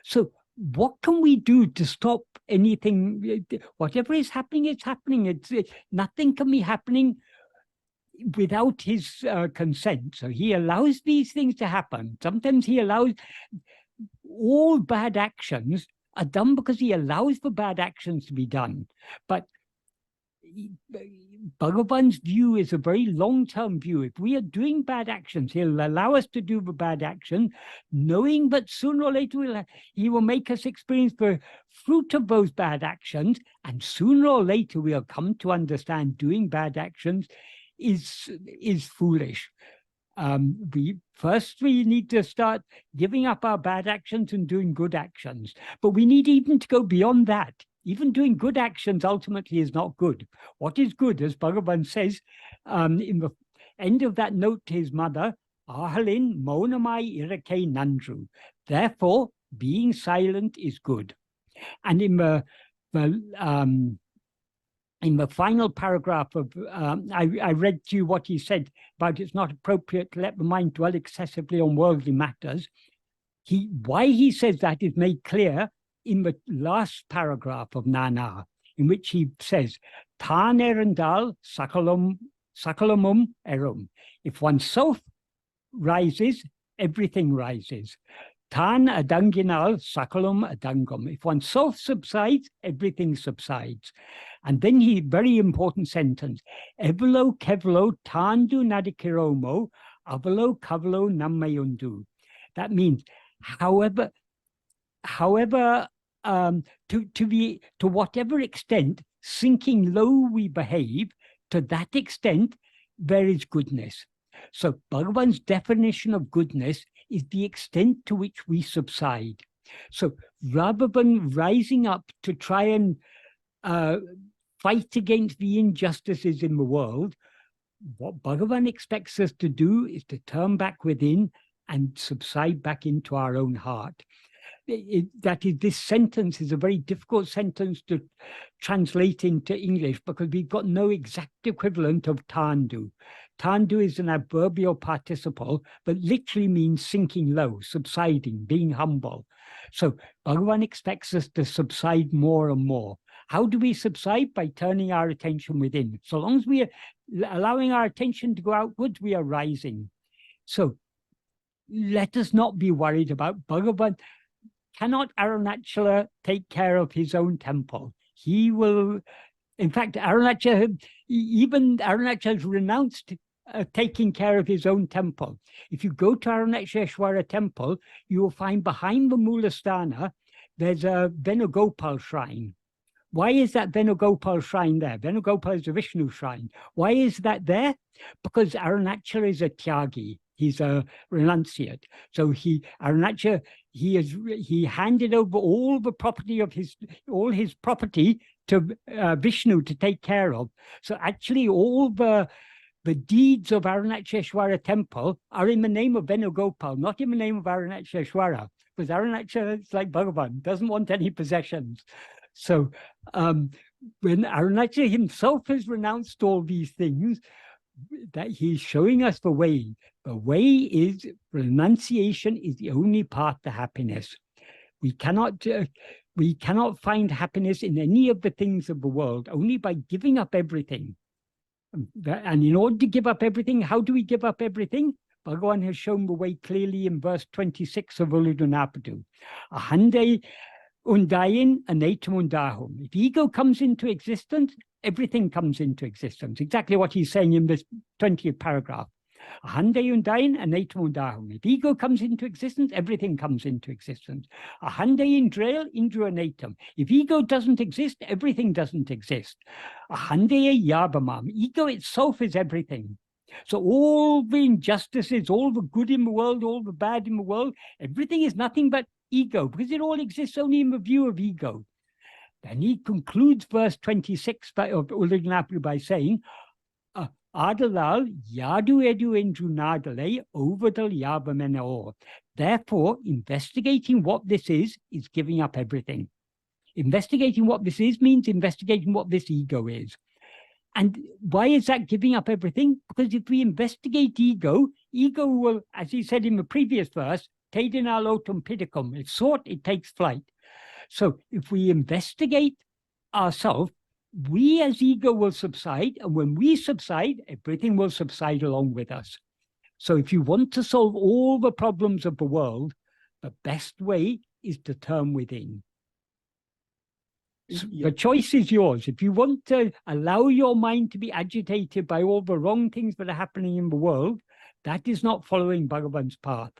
So what can we do to stop anything? Whatever is happening, it's happening. Nothing can be happening without his consent. So he allows these things to happen. Sometimes he allows all bad actions are done because he allows for bad actions to be done. But Bhagavan's view is a very long-term view. If we are doing bad actions, he'll allow us to do the bad action, knowing that sooner or later he will make us experience the fruit of those bad actions, and sooner or later we'll come to understand doing bad actions is foolish. we need to start giving up our bad actions and doing good actions. But we need even to go beyond that. Even doing good actions ultimately is not good. What is good, as Bhagavan says in the end of that note to his mother, Ahalin Maunamai Irake Nandru. Therefore, being silent is good. And in the final paragraph of, I read to you what he said about it's not appropriate to let the mind dwell excessively on worldly matters. Why he says that is made clear in the last paragraph of Nana, in which he says, Tan erendal sakalamum erum. If oneself rises, everything rises. Tan adanginal sakalum adangum. If oneself subsides, everything subsides. And then very important sentence, Evelo kevelo tandu nadikiromo, avelo kavelo nammayundu. That means, however, to whatever extent sinking low we behave, to that extent there is goodness. So Bhagavan's definition of goodness is the extent to which we subside. So rather than rising up to try and fight against the injustices in the world, what Bhagavan expects us to do is to turn back within and subside back into our own heart. This sentence is a very difficult sentence to translate into English because we've got no exact equivalent of tandu. Tandu is an adverbial participle, but literally means sinking low, subsiding, being humble. So Bhagavan expects us to subside more and more. How do we subside? By turning our attention within. So long as we are allowing our attention to go outwards, we are rising. So let us not be worried about Bhagavan. Cannot Arunachala take care of his own temple? He will, in fact, Arunachala has renounced taking care of his own temple. If you go to Arunachaleshwara temple, you will find behind the Moolasthana, there's a Venugopal shrine. Why is that Venugopal shrine there? Venugopal is a Vishnu shrine. Why is that there? Because Arunachala is a Tyagi. He's a renunciate. So Arunachala, he handed over all the property of all his property to Vishnu to take care of. So actually all the deeds of Arunachaleshwara temple are in the name of Venugopal, not in the name of Arunachaleshwara, because Arunachala is like Bhagavan, doesn't want any possessions. So when Arunachala himself has renounced all these things, that he's showing us the way. The way is renunciation is the only path to happiness. We cannot find happiness in any of the things of the world, only by giving up everything. And in order to give up everything, how do we give up everything? Bhagavan has shown the way clearly in verse 26 of Uludunapadu. Ahande undayin anatum undahum. If ego comes into existence, everything comes into existence. Exactly what he's saying in this 20th paragraph. Ahande undayin anatum undahum. If ego comes into existence, everything comes into existence. Ahande indrail indru anatum. If ego doesn't exist, everything doesn't exist. Ahande yabamam. Ego itself is everything. So all the injustices, all the good in the world, all the bad in the world, everything is nothing but ego, because it all exists only in the view of ego. Then he concludes verse 26 of Uludunapadu by saying, Adalal yadu edu endru nadale ovadal yabamenaor. Therefore, investigating what this is giving up everything. Investigating what this is means investigating what this ego is. And why is that giving up everything? Because if we investigate ego will, as he said in the previous verse, Tedina lotum pidicum. It's sought, it takes flight. So if we investigate ourselves, we as ego will subside. And when we subside, everything will subside along with us. So if you want to solve all the problems of the world, the best way is to turn within. Yeah. The choice is yours. If you want to allow your mind to be agitated by all the wrong things that are happening in the world, that is not following Bhagavan's path.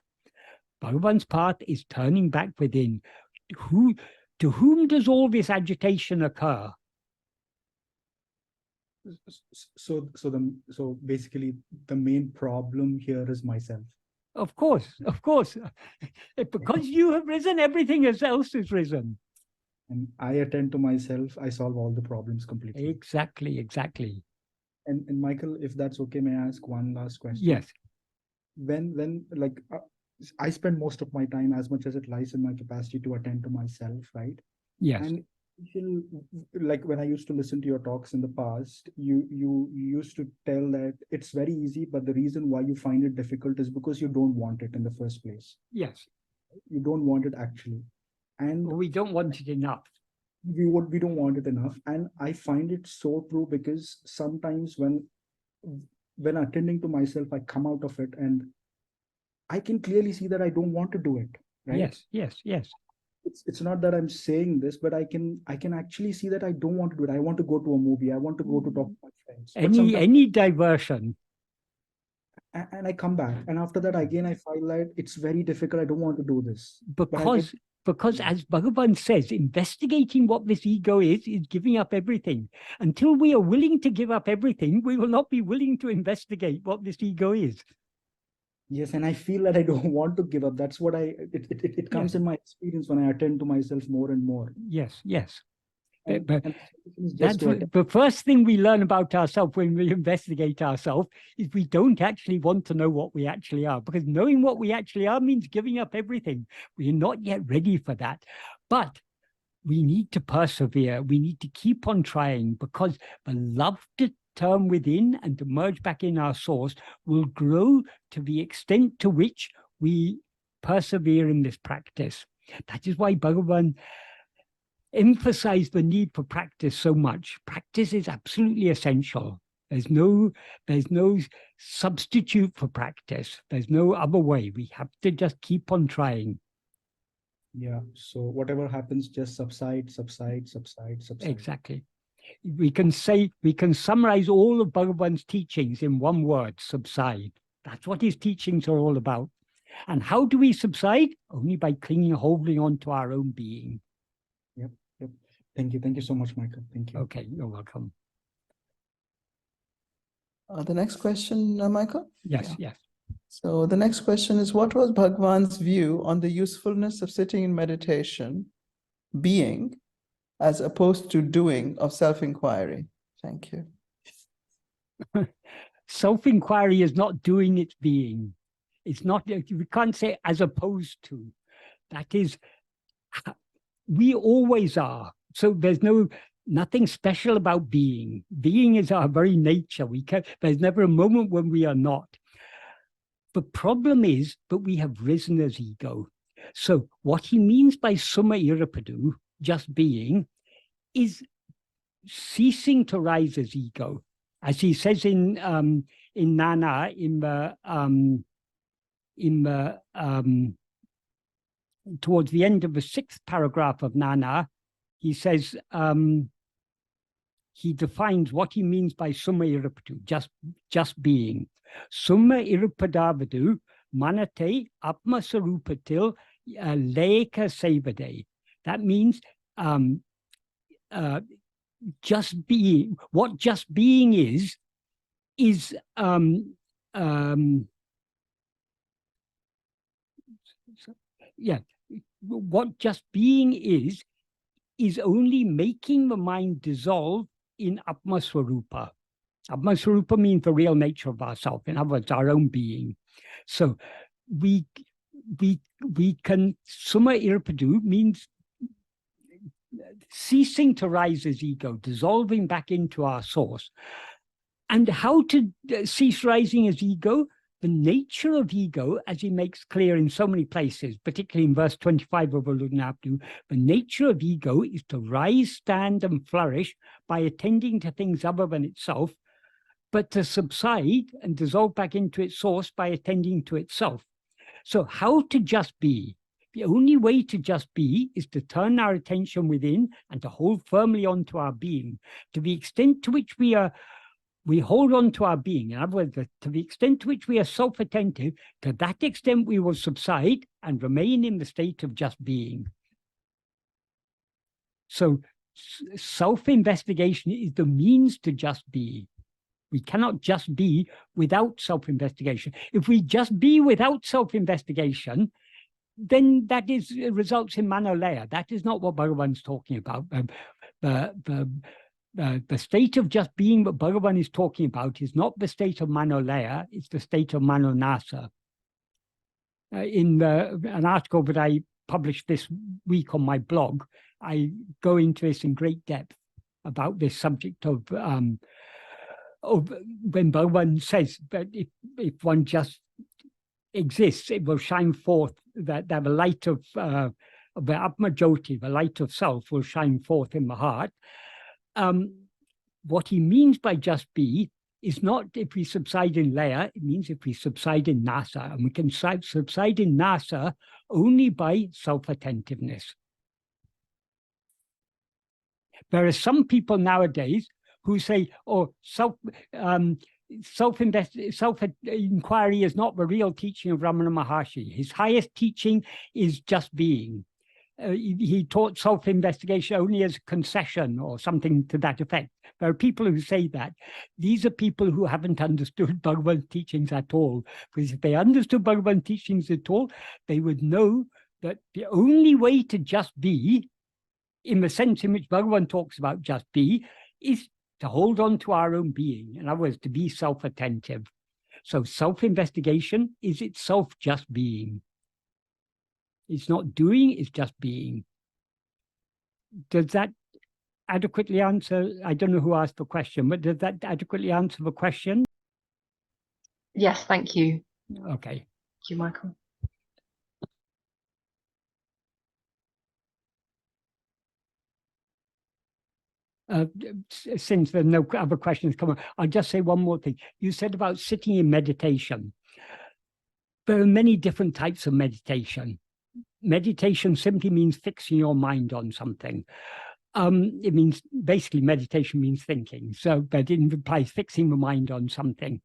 Bhagavan's path is turning back within. To whom does all this agitation occur? So basically the main problem here is myself. Of course, of course. Because you have risen, everything else is risen. And I attend to myself, I solve all the problems completely. Exactly, exactly. And Michael, if that's okay, may I ask one last question? Yes. When like I spend most of my time, as much as it lies in my capacity, to attend to myself, right? Yes. And like when I used to listen to your talks in the past, you used to tell that it's very easy, but the reason why you find it difficult is because you don't want it in the first place. Yes. You don't want it actually, and We don't want it enough. we don't want it enough. And I find it so true, because sometimes when attending to myself, I come out of it and I can clearly see that I don't want to do it, right? Yes, yes, yes. It's not that I'm saying this, but I can actually see that I don't want to do it. I want to go to a movie. I want to go to talk to my friends. But Any diversion. and I come back, and after that again I feel that it's very difficult. I don't want to do this. Because as Bhagavan says, investigating what this ego is giving up everything. Until we are willing to give up everything, we will not be willing to investigate what this ego is. Yes, and I feel that I don't want to give up. That's what it comes Yes. in my experience when I attend to myself more and more. Yes, yes. And But it's that's just to the first thing we learn about ourselves when we investigate ourselves is we don't actually want to know what we actually are, because knowing what we actually are means giving up everything. We are not yet ready for that. But we need to persevere. We need to keep on trying, because the love to turn within and to merge back in our source will grow to the extent to which we persevere in this practice. That is why Bhagavan emphasized the need for practice so much. Practice is absolutely essential. There's no substitute for practice. There's no other way. We have to just keep on trying. Yeah. So whatever happens, just subside. Exactly. We can summarize all of Bhagavan's teachings in one word: subside. That's what his teachings are all about. And how do we subside? Only by holding on to our own being. Yep. Thank you so much, Michael. Thank you. Okay, you're welcome. The next question, Michael? Yes, yes. So the next question is, what was Bhagavan's view on the usefulness of sitting in meditation, being, as opposed to doing, of self-inquiry? Thank you. Self-inquiry is not doing, it's being. It's not, we can't say as opposed to. That is, we always are. So there's nothing special about being. Being is our very nature. There's never a moment when we are not. The problem is that we have risen as ego. So what he means by summa irapadu, just being, is ceasing to rise as ego. As he says in Nana, towards the end of the 6th paragraph of Nana, he says, he defines what he means by summa irapadu, just being. Summa irapadavadu manate atmasarupatil leka sevade. That means just being. What just being is what just being is only making the mind dissolve in Atmaswarupa. Atmaswarupa means the real nature of ourself, in other words, our own being. So we can, summa irapadu means ceasing to rise as ego, dissolving back into our source. And how to cease rising as ego? The nature of ego, as he makes clear in so many places, particularly in verse 25 of Arunachala, the nature of ego is to rise, stand, and flourish by attending to things other than itself, but to subside and dissolve back into its source by attending to itself. So how to just be? The only way to just be is to turn our attention within and to hold firmly onto our being. To the extent to which we hold on to our being, in other words, to the extent to which we are self-attentive, to that extent we will subside and remain in the state of just being. So self-investigation is the means to just be. We cannot just be without self-investigation. If we just be without self-investigation, then that results in manolaya. That is not what Bhagavan's talking about. The state of just being that Bhagavan is talking about is not the state of manolaya, it's the state of manonasa. In an article that I published this week on my blog, I go into this in great depth about this subject of when Bhagavan says that if one just exists, it will shine forth, that the light of the Atma-jyoti, the light of self, will shine forth in the heart. What he means by just be is not if we subside in laya, it means if we subside in nasa. And we can subside in nasa only by self-attentiveness. There are some people nowadays who say, oh, self-inquiry is not the real teaching of Ramana Maharshi. His highest teaching is just being. He taught self-investigation only as a concession or something to that effect. There are people who say that. These are people who haven't understood Bhagavan's teachings at all. Because if they understood Bhagavan's teachings at all, they would know that the only way to just be, in the sense in which Bhagavan talks about just be, is to hold on to our own being. In other words, to be self-attentive. So self-investigation is itself just being. It's not doing, it's just being. Does that adequately answer? I don't know who asked the question, but does that adequately answer the question? Yes, thank you. Okay. Thank you, Michael. Since there are no other questions come on, I'll just say one more thing. You said about sitting in meditation. There are many different types of meditation. Meditation simply means fixing your mind on something. It means, basically, meditation means thinking. So, but it implies fixing the mind on something.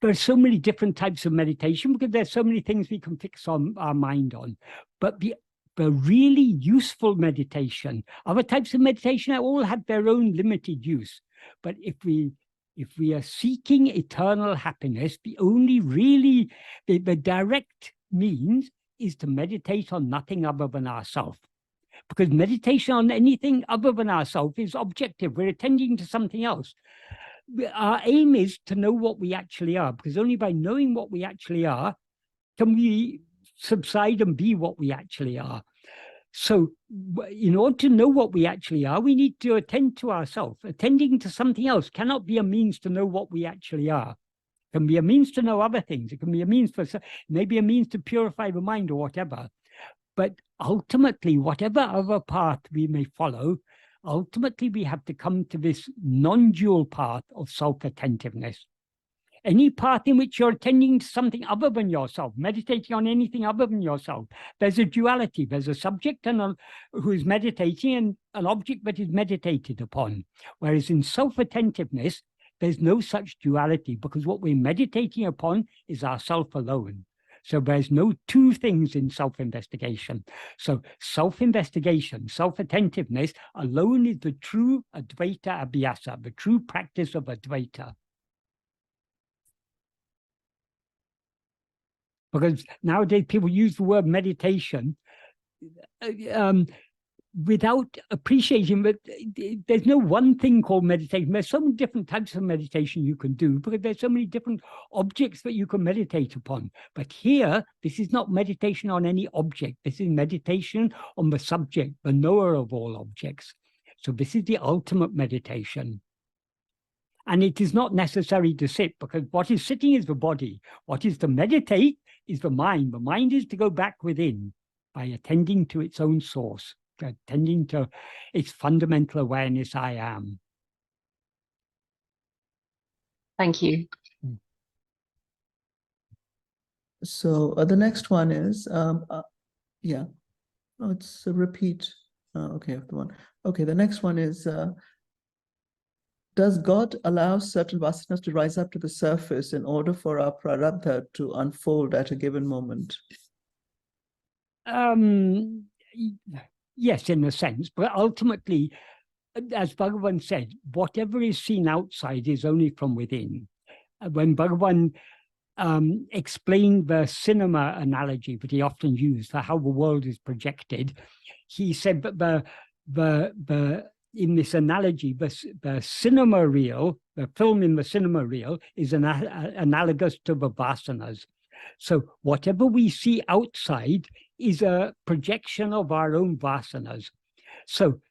There are so many different types of meditation because there's so many things we can fix on our mind on. But the really useful meditation, other types of meditation all have their own limited use. But if we are seeking eternal happiness, the only really, the direct means is to meditate on nothing other than ourself. Because meditation on anything other than ourself is objective. We're attending to something else. Our aim is to know what we actually are, because only by knowing what we actually are can we subside and be what we actually are. So in order to know what we actually are, we need to attend to ourselves. Attending to something else cannot be a means to know what we actually are. It can be a means to know other things. It can be a means for, maybe a means to purify the mind or whatever. But ultimately, whatever other path we may follow, ultimately we have to come to this non-dual path of self-attentiveness. Any path in which you're attending to something other than yourself, meditating on anything other than yourself, there's a duality. There's a subject who is meditating and an object that is meditated upon. Whereas in self-attentiveness, there's no such duality, because what we're meditating upon is ourself alone. So there's no two things in self-investigation. So self-investigation, self-attentiveness alone is the true Advaita Abhyasa, the true practice of Advaita. Because nowadays people use the word meditation without appreciating that there's no one thing called meditation. There's so many different types of meditation you can do, because there's so many different objects that you can meditate upon. But here, this is not meditation on any object. This is meditation on the subject, the knower of all objects. So this is the ultimate meditation. And it is not necessary to sit, because what is sitting is the body. What is to meditate is the mind. The mind is to go back within by attending to its own source, attending to its fundamental awareness, I am. Thank you. So the next one is, yeah, oh, it's a repeat. Okay, the one. Okay, the next one is, does God allow certain vasanas to rise up to the surface in order for our prarabdha to unfold at a given moment? Yes, in a sense, but ultimately, as Bhagavan said, whatever is seen outside is only from within. When Bhagavan explained the cinema analogy that he often used for how the world is projected, he said that in this analogy, the cinema reel, the film in the cinema reel, is analogous to the vasanas. So whatever we see outside is a projection of our own vasanas. So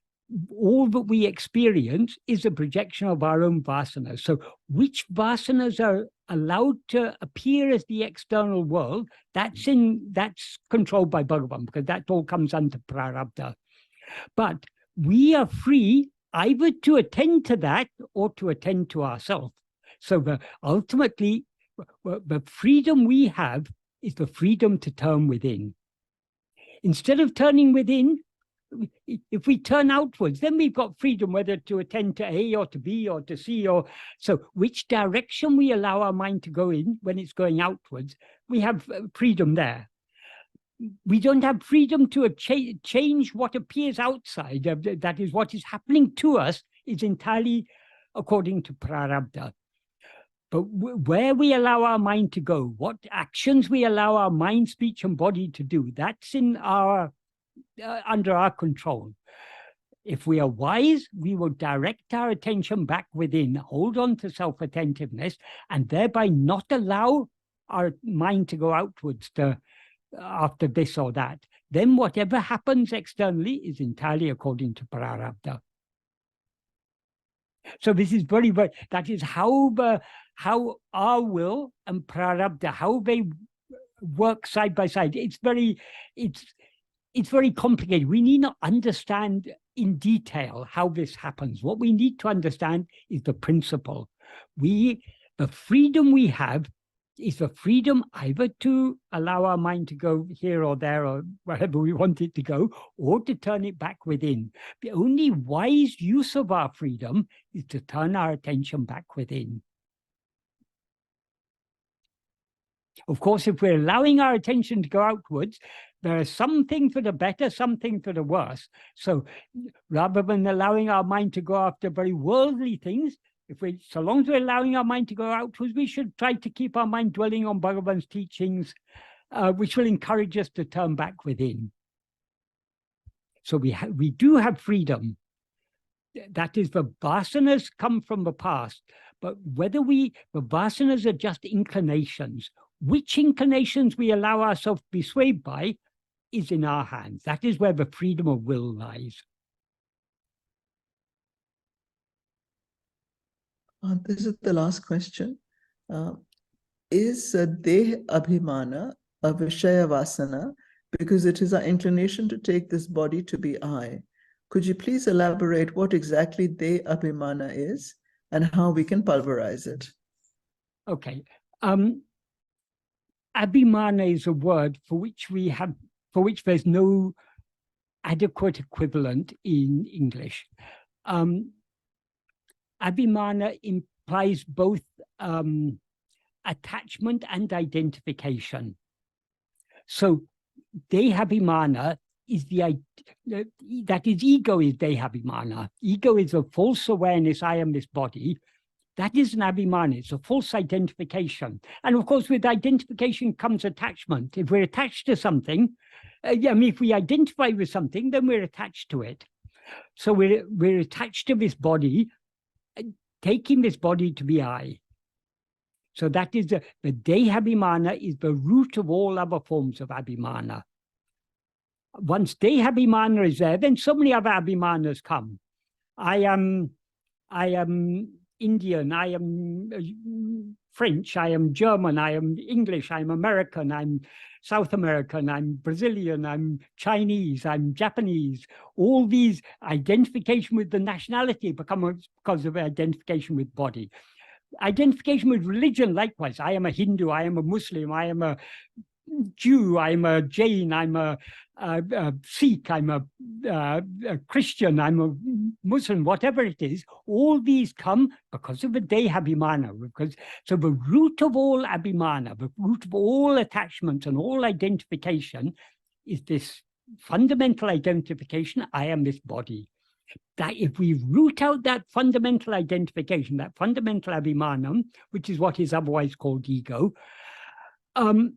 all that we experience is a projection of our own vasanas. So which vasanas are allowed to appear as the external world, that's controlled by Bhagavan, because that all comes under prarabdha. But we are free either to attend to that or to attend to ourselves. So ultimately, the freedom we have is the freedom to turn within. Instead of turning within, if we turn outwards, then we've got freedom whether to attend to A or to B or to C, or so which direction we allow our mind to go in when it's going outwards, we have freedom there. We don't have freedom to change what appears outside. That is, what is happening to us is entirely according to prarabdha. But where we allow our mind to go, what actions we allow our mind, speech, and body to do, that's in our under our control. If we are wise, we will direct our attention back within, hold on to self-attentiveness, and thereby not allow our mind to go outwards to after this or that. Then whatever happens externally is entirely according to prarabdha. So this is very, very, that is how our will and prarabdha, how they work side by side. It's very complicated. We need not understand in detail how this happens. What we need to understand is the principle. The freedom we have is the freedom either to allow our mind to go here or there or wherever we want it to go, or to turn it back within. The only wise use of our freedom is to turn our attention back within. Of course, if we're allowing our attention to go outwards, there are some things for the better, some things for the worse. So rather than allowing our mind to go after very worldly things, so long as we're allowing our mind to go outwards, we should try to keep our mind dwelling on Bhagavan's teachings, which will encourage us to turn back within. So we do have freedom. That is, the vasanas come from the past, but whether the vasanas are just inclinations, which inclinations we allow ourselves to be swayed by is in our hands. That is where the freedom of will lies. This is the last question. Is deh abhimana a vishaya vasana because it is our inclination to take this body to be I? Could you please elaborate what exactly deh abhimana is and how we can pulverize it? Okay. Abhimana is a word for which there's no adequate equivalent in English. Abhimana implies both attachment and identification. So dehabhimana is that is, ego is dehabhimana. Ego is a false awareness, I am this body. That is an abhimana, it's a false identification. And of course, with identification comes attachment. If we're attached to something, if we identify with something, then we're attached to it. So we're attached to this body, taking this body to be I. So that is the dehabhimana is the root of all other forms of abhimana. Once dehabhimana is there, then so many other abhimanas come. I am Indian, I am French, I am German, I am English, I'm American, I'm South American, I'm Brazilian, I'm Chinese, I'm Japanese. All these identification with the nationality become because of identification with body. Identification with religion, likewise. I am a Hindu, I am a Muslim, I am a Jew, I'm a Jain, I'm a Sikh, I'm a Christian, I'm a Muslim, whatever it is. All these come because of the dehabhimana. So the root of all abhimana, the root of all attachment and all identification is this fundamental identification, I am this body. That if we root out that fundamental identification, that fundamental abhimanam, which is what is otherwise called ego, that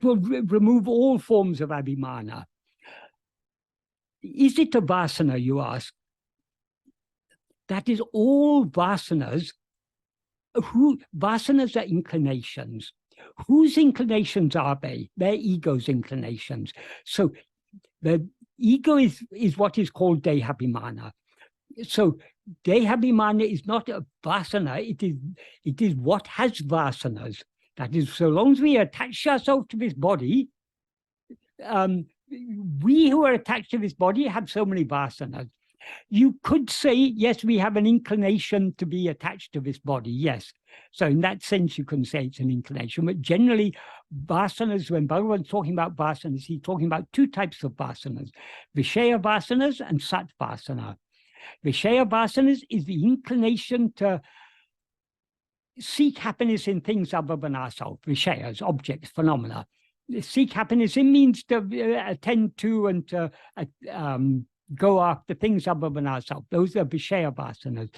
will remove all forms of abhimana. Is it a vasana, you ask? That is all vasanas. Vasanas are inclinations. Whose inclinations are they? They're ego's inclinations. So the ego is what is called dehabhimana. So dehabhimana is not a vasana, it is what has vasanas. That is, so long as we attach ourselves to this body, we who are attached to this body have so many vasanas. You could say, yes, we have an inclination to be attached to this body, yes. So in that sense, you can say it's an inclination. But generally, vasanas, when Bhagavan's talking about vasanas, he's talking about two types of vasanas, Vishaya vasanas and Satvasana. Vishaya vasanas is the inclination to seek happiness in things other than ourselves, Vishayas, objects, phenomena. Seek happiness, it means to attend to and to go after things other than ourselves. Those are Vishaya vasanas.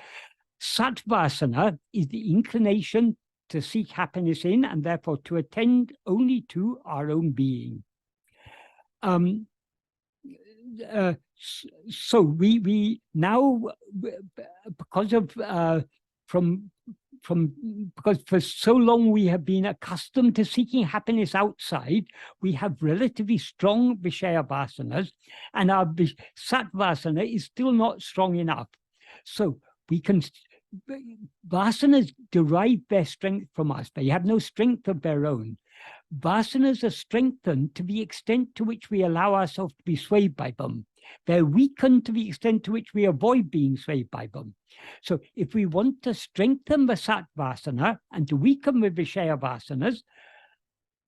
Satvasana is the inclination to seek happiness in and therefore to attend only to our own being. So we now, because of because for so long we have been accustomed to seeking happiness outside, we have relatively strong Vishaya vasanas, and our Satvasana is still not strong enough. So we can, vasanas derive their strength from us. They have no strength of their own. Vasanas are strengthened to the extent to which we allow ourselves to be swayed by them. They're weakened to the extent to which we avoid being swayed by them. So if we want to strengthen the Satvasana and to weaken the Vishaya vasanas,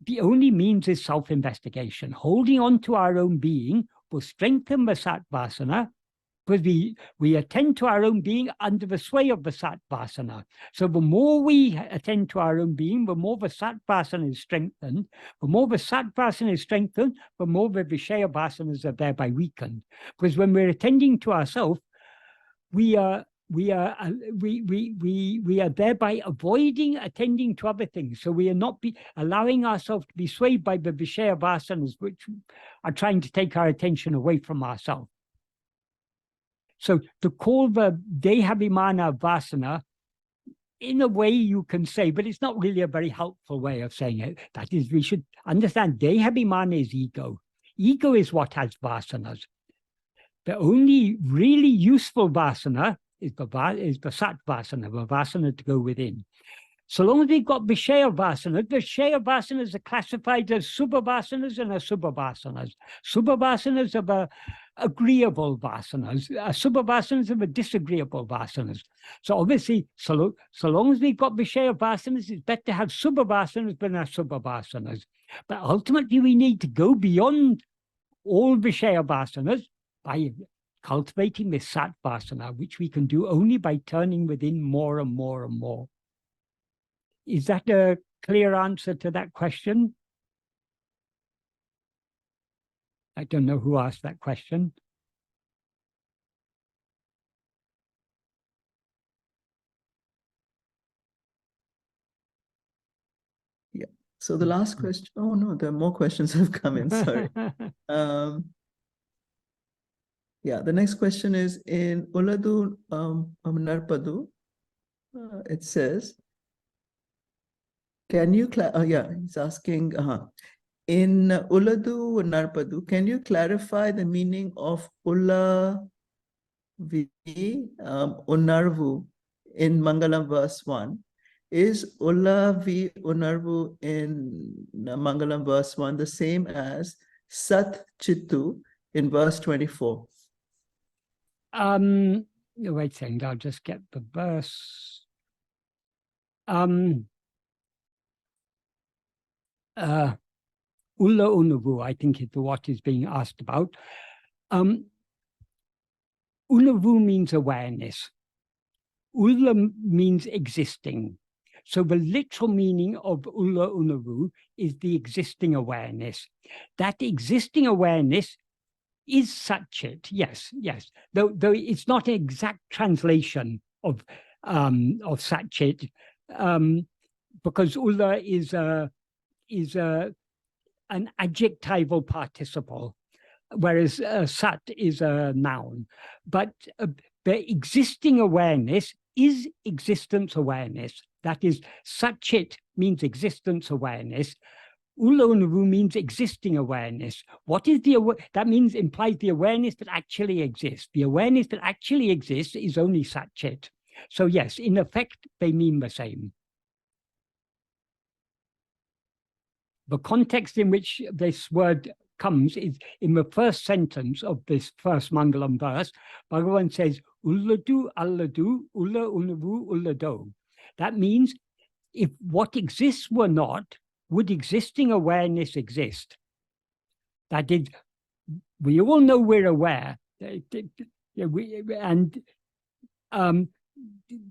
the only means is self-investigation. Holding on to our own being will strengthen the Satvasana, because we attend to our own being under the sway of the Satvasana. So the more we attend to our own being, the more the Satvasana is strengthened. The more the Satvasana is strengthened, the more the Vishaya vasanas are thereby weakened. Because when we're attending to ourselves, we are thereby avoiding attending to other things. So we are not allowing ourselves to be swayed by the Vishaya vasanas, which are trying to take our attention away from ourselves. So to call the dehabhimana vasana, in a way you can say, but it's not really a very helpful way of saying it. That is, we should understand dehabhimana is ego. Ego is what has vasanas. The only really useful vasana is the Satvasana, the vasana to go within. So long as we've got Vishaya vasanas, the Vishaya vasanas are classified as Subhavasanas and Asubhavasanas. Subhavasanas are the agreeable vasanas, Subhavasanas are the disagreeable vasanas. So obviously, so long as we've got Vishaya vasanas, it's better to have Subhavasanas than Asubhavasanas. But ultimately, we need to go beyond all Vishaya vasanas by cultivating this Satvasana, which we can do only by turning within more and more and more. Is that a clear answer to that question? I don't know who asked that question. Yeah. So the last question, oh no, there are more questions have come in, sorry. Yeah, the next question is in Uladu Narpadu. It says, can you, he's asking, in Uladu Narpadu, can you clarify the meaning of Ulla Vi Unarvu in Mangalam verse 1? Is Ulla Vi Unarvu in Mangalam verse 1 the same as Sat Chittu in verse 24? Wait a second, I'll just get the verse. Ulla Unavu, I think is what is being asked about. Unavu means awareness. Ulla means existing. So the literal meaning of Ulla Unavu is the existing awareness. That existing awareness is Satchit, yes, yes. Though it's not an exact translation of Satchit, because Ulla is an adjectival participle, whereas Sat is a noun. But the existing awareness is existence awareness. That is, Satchit means existence awareness. Ulonuvu means existing awareness. What is that means implies the awareness that actually exists. The awareness that actually exists is only Satchit. So yes, in effect, they mean the same. The context in which this word comes is in the first sentence of this first Mangalam verse. Bhagavan says, Ulladu, Alladu, Ulla Unavu, Ullado. That means if what exists were not, would existing awareness exist? That is, we all know we're aware. And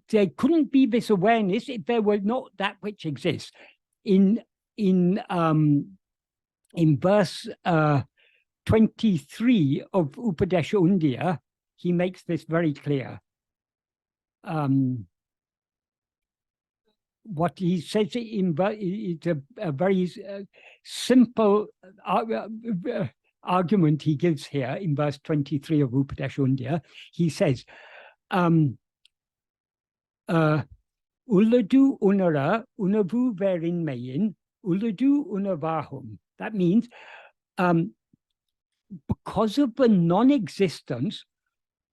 there couldn't be this awareness if there were not that which exists. In verse 23 of Upadesha Undiyar, he makes this very clear. What he says it's a very simple argument he gives here in verse 23 of Upadesha Undiyar. He says, Ulladu unara unavu verin mayin, ulladu unavahum. That means because of the non-existence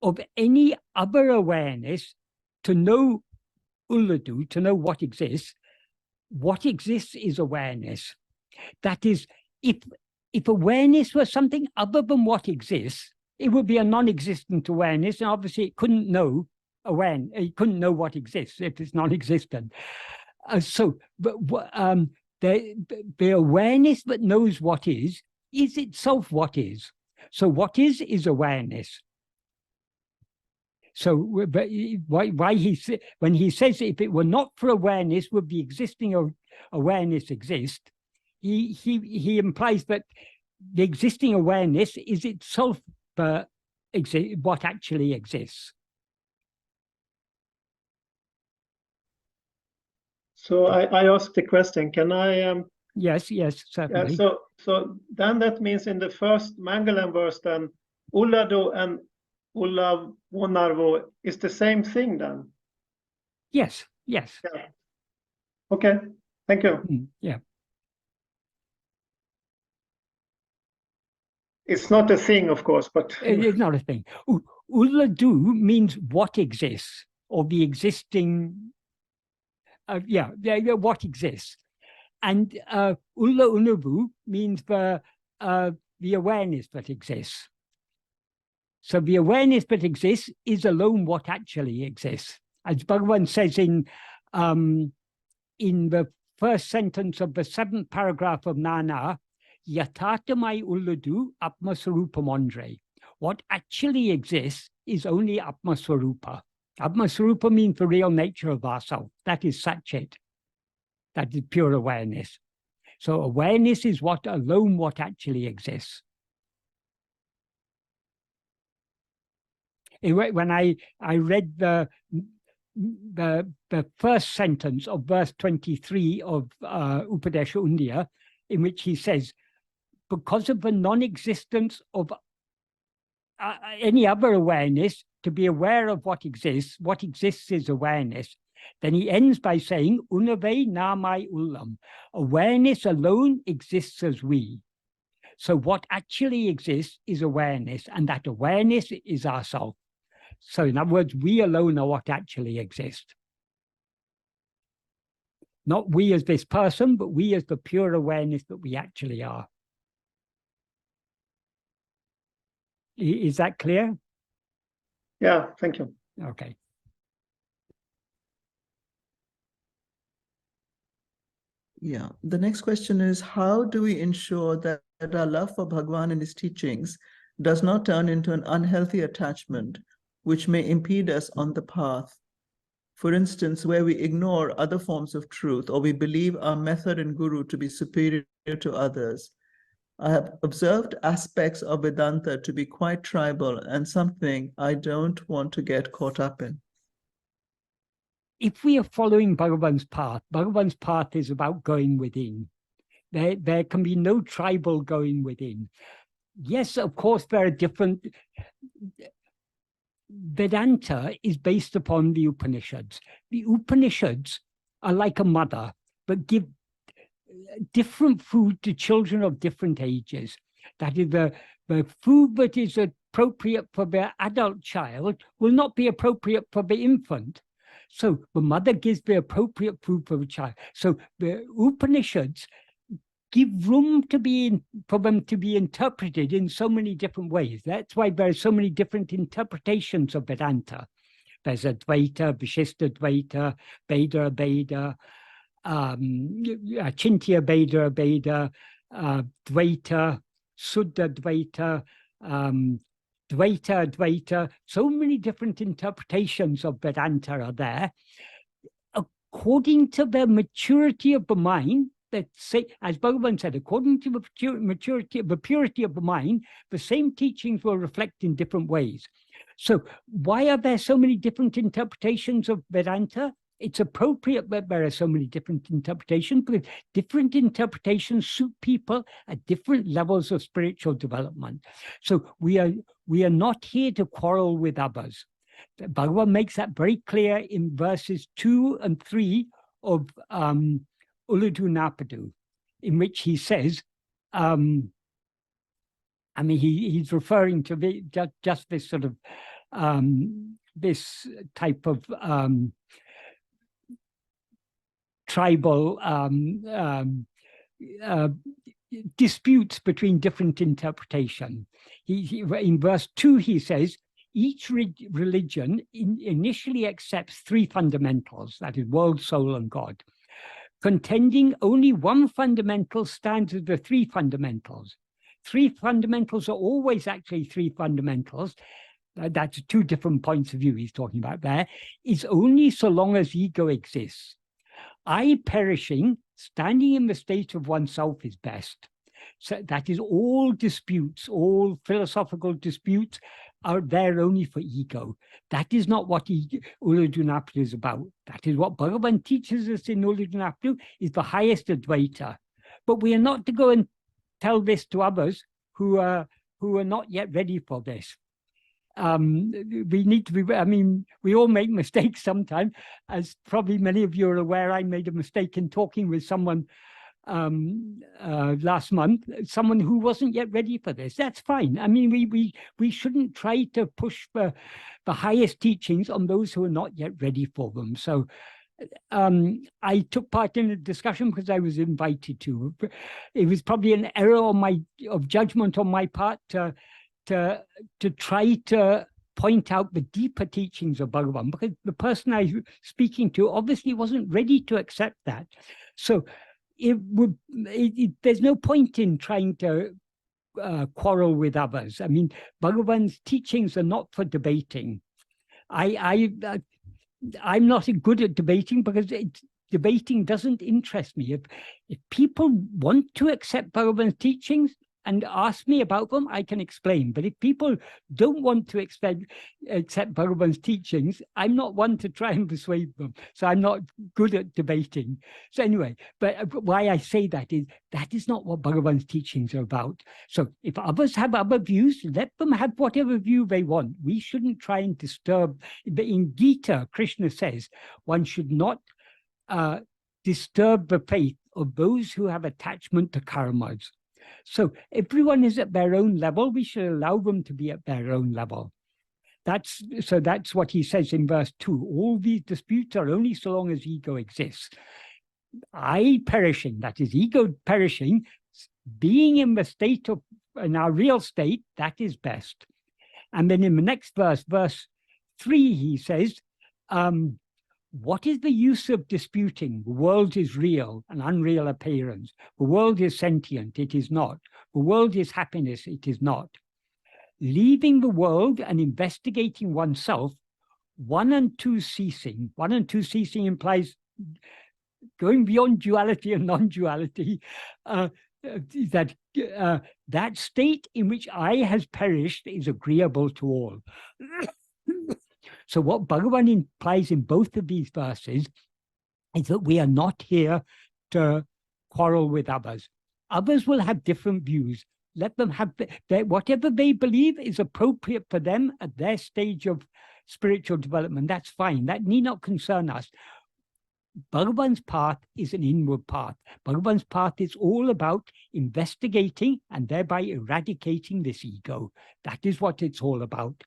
of any other awareness to know Ulladu, to know what exists is awareness. That is, if awareness was something other than what exists, it would be a non-existent awareness, and obviously it couldn't know it couldn't know what exists if it's non-existent. So the awareness that knows what is itself what is. So what is awareness. So why when he says if it were not for awareness, would the existing awareness exist? He implies that the existing awareness is itself what actually exists. So I asked the question, can I? Yes, certainly. So then that means in the first Mangalam verse, then Ulladu and Ullavonarvo is the same thing then? Yes. Yeah. Okay, thank you. Yeah. It's not a thing, of course, but It's not a thing. Ulladu means what exists, or the existing, what exists. And Ulla Unavu means the awareness that exists. So the awareness that exists is alone what actually exists. As Bhagavan says in the first sentence of the 7th paragraph of Nana, Yatatamai Ulladu Atmaswarupamandre. What actually exists is only Atmaswarupa. Atmaswarupa means the real nature of ourself. That is Satchit. That is pure awareness. So awareness is what actually exists. When I read the first sentence of verse 23 of Upadesha Undiyar, in which he says, because of the non-existence of any other awareness, to be aware of what exists is awareness. Then he ends by saying, Unave namai ullam. Awareness alone exists as we. So what actually exists is awareness, and that awareness is ourself. So in other words, we alone are what actually exists. Not we as this person, but we as the pure awareness that we actually are. Is that clear? yeah, thank you. Okay. Yeah. The next question is, how do we ensure that our love for Bhagavan and his teachings does not turn into an unhealthy attachment, which may impede us on the path? For instance, where we ignore other forms of truth or we believe our method and guru to be superior to others. I have observed aspects of Vedanta to be quite tribal and something I don't want to get caught up in. If we are following Bhagavan's path is about going within. There can be no tribal going within. Yes, of course, there are different. Vedanta is based upon the Upanishads. The Upanishads are like a mother, but give different food to children of different ages. That is, the food that is appropriate for the adult child will not be appropriate for the infant. So the mother gives the appropriate food for the child. So the Upanishads give room for them to be interpreted in so many different ways. That's why there are so many different interpretations of Vedanta. There's Advaita, Vishishtadvaita, Beda Abheda, Achintya Beda Abheda, Dvaita, Suddha Dvaita, Dvaita Advaita. So many different interpretations of Vedanta are there. According to the maturity of the mind, as Bhagavan said, according to the maturity of the purity of the mind, the same teachings will reflect in different ways. So why are there so many different interpretations of Vedanta? It's appropriate that there are so many different interpretations, because different interpretations suit people at different levels of spiritual development. So we are not here to quarrel with others. Bhagavan makes that very clear in verses 2 and 3 of Ulladu Napadu, in which he says, he's referring to just this sort of this type of tribal disputes between different interpretation. In verse 2, he says, each religion initially accepts three fundamentals, that is world, soul, and God. Contending only one fundamental stands as the three fundamentals. Three fundamentals are always actually three fundamentals. That's two different points of view he's talking about there. Is only so long as ego exists. I perishing, standing in the state of oneself is best. So that is, all disputes, all philosophical disputes are there only for ego. That is not what Ulladu Napadu is about. That is what Bhagavan teaches us in Ulladu Napadu, is the highest Advaita. But we are not to go and tell this to others who are not yet ready for this. We need to be, we all make mistakes sometimes. As probably many of you are aware, I made a mistake in talking with someone last month, someone who wasn't yet ready for this. That's fine. We shouldn't try to push the highest teachings on those who are not yet ready for them. So I took part in a discussion because I was invited to. It was probably an error of judgment on my part to try to point out the deeper teachings of Bhagavan, because the person I was speaking to obviously wasn't ready to accept that. So there's no point in trying to quarrel with others. Bhagavan's teachings are not for debating. I'm not good at debating, because debating doesn't interest me. If people want to accept Bhagavan's teachings and ask me about them, I can explain. But if people don't want to accept Bhagavan's teachings, I'm not one to try and persuade them. So I'm not good at debating. So anyway, but why I say that is not what Bhagavan's teachings are about. So if others have other views, let them have whatever view they want. We shouldn't try and disturb. In Gita, Krishna says, one should not disturb the faith of those who have attachment to karmas. So everyone is at their own level. We should allow them to be at their own level. That's what he says in verse 2. All these disputes are only so long as ego exists. I perishing, that is ego perishing, being in the state of, in our real state, that is best. And then in the next verse, verse 3, he says, what is the use of disputing? The world is real, an unreal appearance. The world is sentient, it is not. The world is happiness, it is not. Leaving the world and investigating oneself, one and two ceasing. One and two ceasing implies going beyond duality and non-duality, that that state in which I has perished is agreeable to all. So what Bhagavan implies in both of these verses is that we are not here to quarrel with others. Others will have different views. Let them have whatever they believe is appropriate for them at their stage of spiritual development. That's fine. That need not concern us. Bhagavan's path is an inward path. Bhagavan's path is all about investigating and thereby eradicating this ego. That is what it's all about.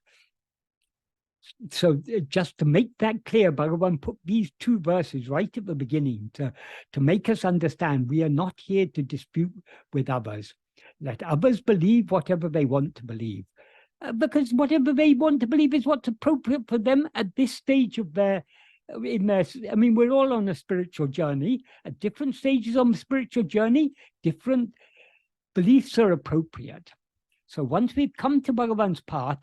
So just to make that clear, Bhagavan put these two verses right at the beginning to make us understand we are not here to dispute with others. Let others believe whatever they want to believe. Because whatever they want to believe is what's appropriate for them at this stage of their, I mean, we're all on a spiritual journey. At different stages on the spiritual journey, different beliefs are appropriate. So once we've come to Bhagavan's path,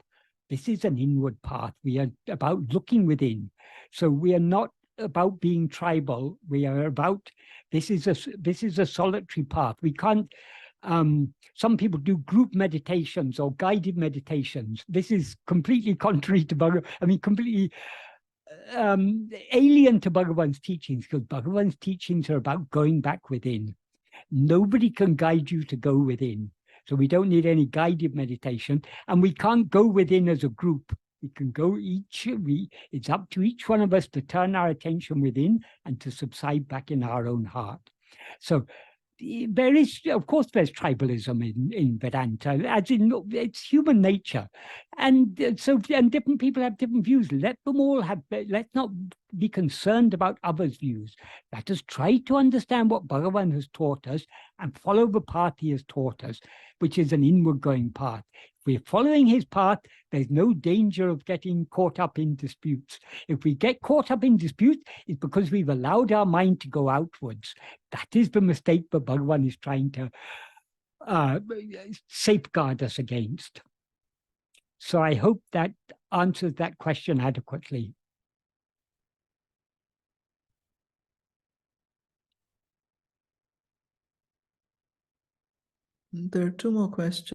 this is an inward path. We are about looking within. So we are not about being tribal. We are about, this is a solitary path. We can't, some people do group meditations or guided meditations. This is completely contrary to Bhagavan, I mean, completely alien to Bhagavan's teachings, because Bhagavan's teachings are about going back within. Nobody can guide you to go within. So we don't need any guided meditation, and we can't go within as a group. We can go it's up to each one of us to turn our attention within and to subside back in our own heart. So there is, of course, there's tribalism in Vedanta, as in it's human nature. And and different people have different views. Let them all have, let's not be concerned about others' views. Let us try to understand what Bhagavan has taught us and follow the path he has taught us, which is an inward going path. If we're following his path, there's no danger of getting caught up in disputes. If we get caught up in disputes, it's because we've allowed our mind to go outwards. That is the mistake that Bhagavan is trying to safeguard us against. So I hope that answers that question adequately. There are two more questions.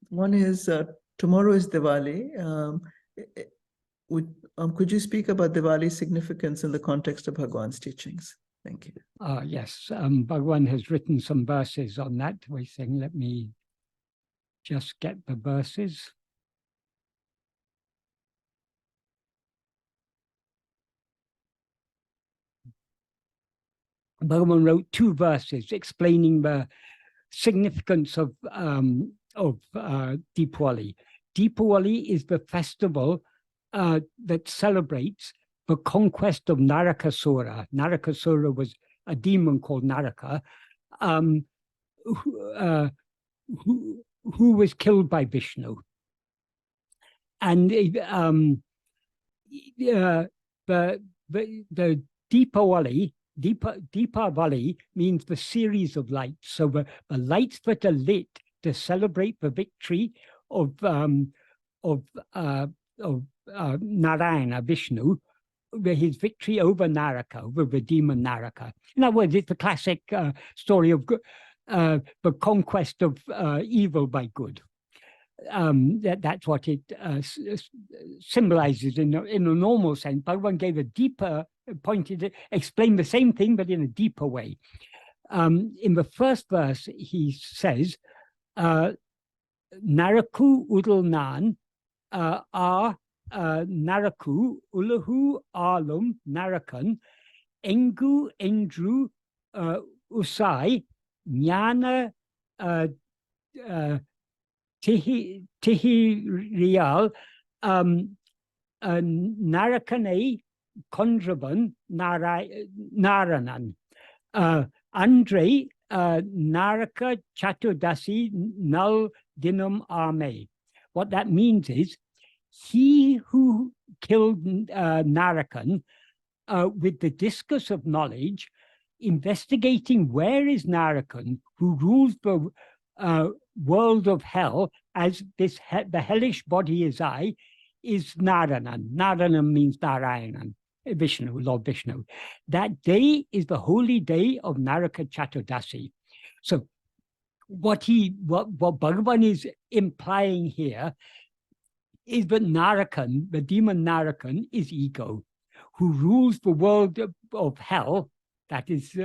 One is, tomorrow is Diwali. Could you speak about Diwali's significance in the context of Bhagavan's teachings? Thank you. Yes, Bhagavan has written some verses on that. We're saying, let me just get the verses. Bhagavan wrote two verses explaining the significance of Diwali. Diwali is the festival that celebrates the conquest of Narakasura. Narakasura was a demon called Naraka, who was killed by Vishnu. And the Deepavali means the series of lights. So the lights that are lit to celebrate the victory of Narayana, Vishnu, his victory over Naraka, over the demon Naraka. In other words, it's the classic story of the conquest of evil by good. That's what it symbolizes in a normal sense. Bhagavan gave a deeper, explained the same thing, but in a deeper way. In the first verse, he says, Naraku Udalnan Naraku Ulahu Alum Narakan Engu Endru Usai Jnana Tihirial Narakane Kondraban Naranan Andre Naraka Chaturdasi Nal Dinam Ame. What that means is he who killed Narakan with the discus of knowledge, investigating where is Narakan, who rules the world of hell, as the hellish body is I, is Narayan. Narayan means Narayanan, Vishnu, Lord Vishnu. That day is the holy day of Naraka Chaturdasi. So what Bhagavan is implying here is that Narakan, the demon Narakan, is ego, who rules the world of hell, that is,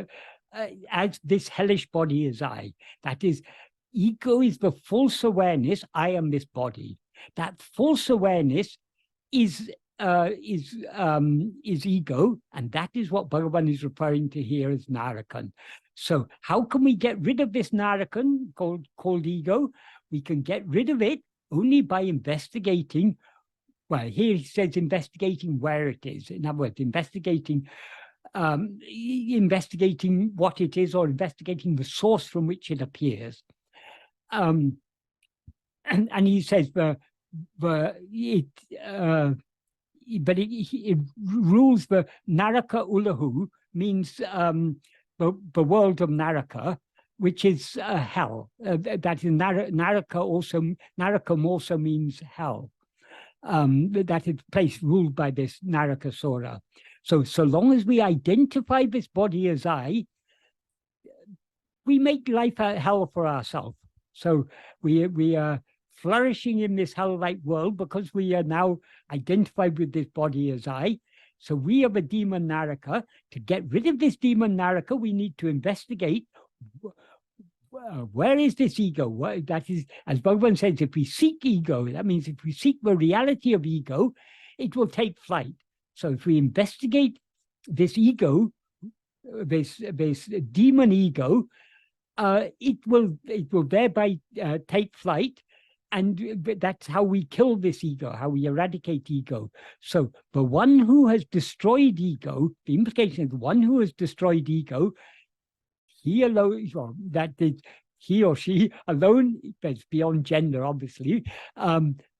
as this hellish body is I. That is, ego is the false awareness, I am this body. That false awareness is ego, and that is what Bhagavan is referring to here as Narakan. So how can we get rid of this Narakan called ego? We can get rid of it only by investigating. Well, here he says investigating where it is. In other words, investigating what it is, or investigating the source from which it appears. And he says but it rules the Naraka Ulahu, means the world of Naraka, which is hell. That is Narakam also means hell. That is place ruled by this Narakasura. So long as we identify this body as I, we make life a hell for ourselves. So we are flourishing in this hell-like world because we are now identified with this body as I. So we are the demon Naraka. To get rid of this demon Naraka, we need to investigate where is this ego? That is, as Bhagavan says, if we seek ego, that means if we seek the reality of ego, it will take flight. So if we investigate this ego, this demon ego, it will thereby take flight, and that's how we kill this ego, how we eradicate ego. So the one who has destroyed ego, the implication is the one who has destroyed ego, he alone, that is, he or she alone, that's beyond gender, obviously,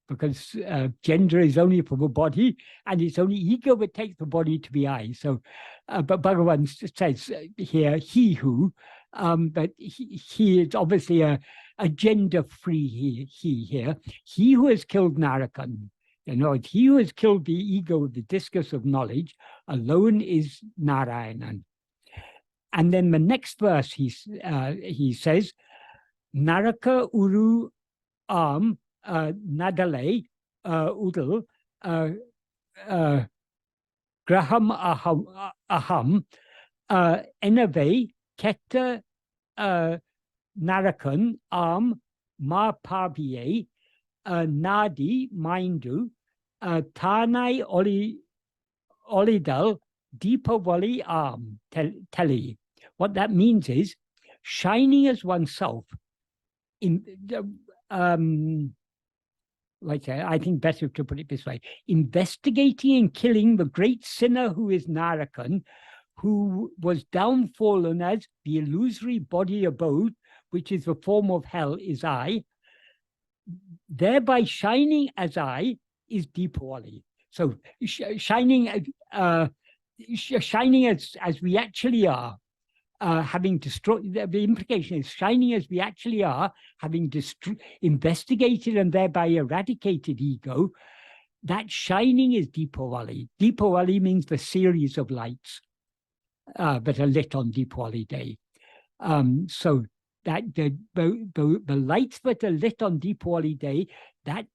because gender is only for the body, and it's only ego that takes the body to be I. So, but Bhagavan says here, he who, but he is obviously a gender-free he here. He who has killed Narakan, he who has killed the ego of the discus of knowledge, alone is Narayanan. And then the next verse, he says, Naraka uru nadale udal graham aham enave keta narakan ma pabiye nadi mindu tanai olidal deepavali teli. What that means is shining as oneself in I think better to put it this way, investigating and killing the great sinner who is Narakan, who was downfallen as the illusory body abode, which is the form of hell, is I, thereby shining as I is Deepavali. So shining as we actually are, having destroyed, the implication is shining as we actually are, having investigated and thereby eradicated ego, that shining is Deepavali. Deepavali means the series of lights that are lit on Deepavali day. So that the lights that are lit on Deepavali day, that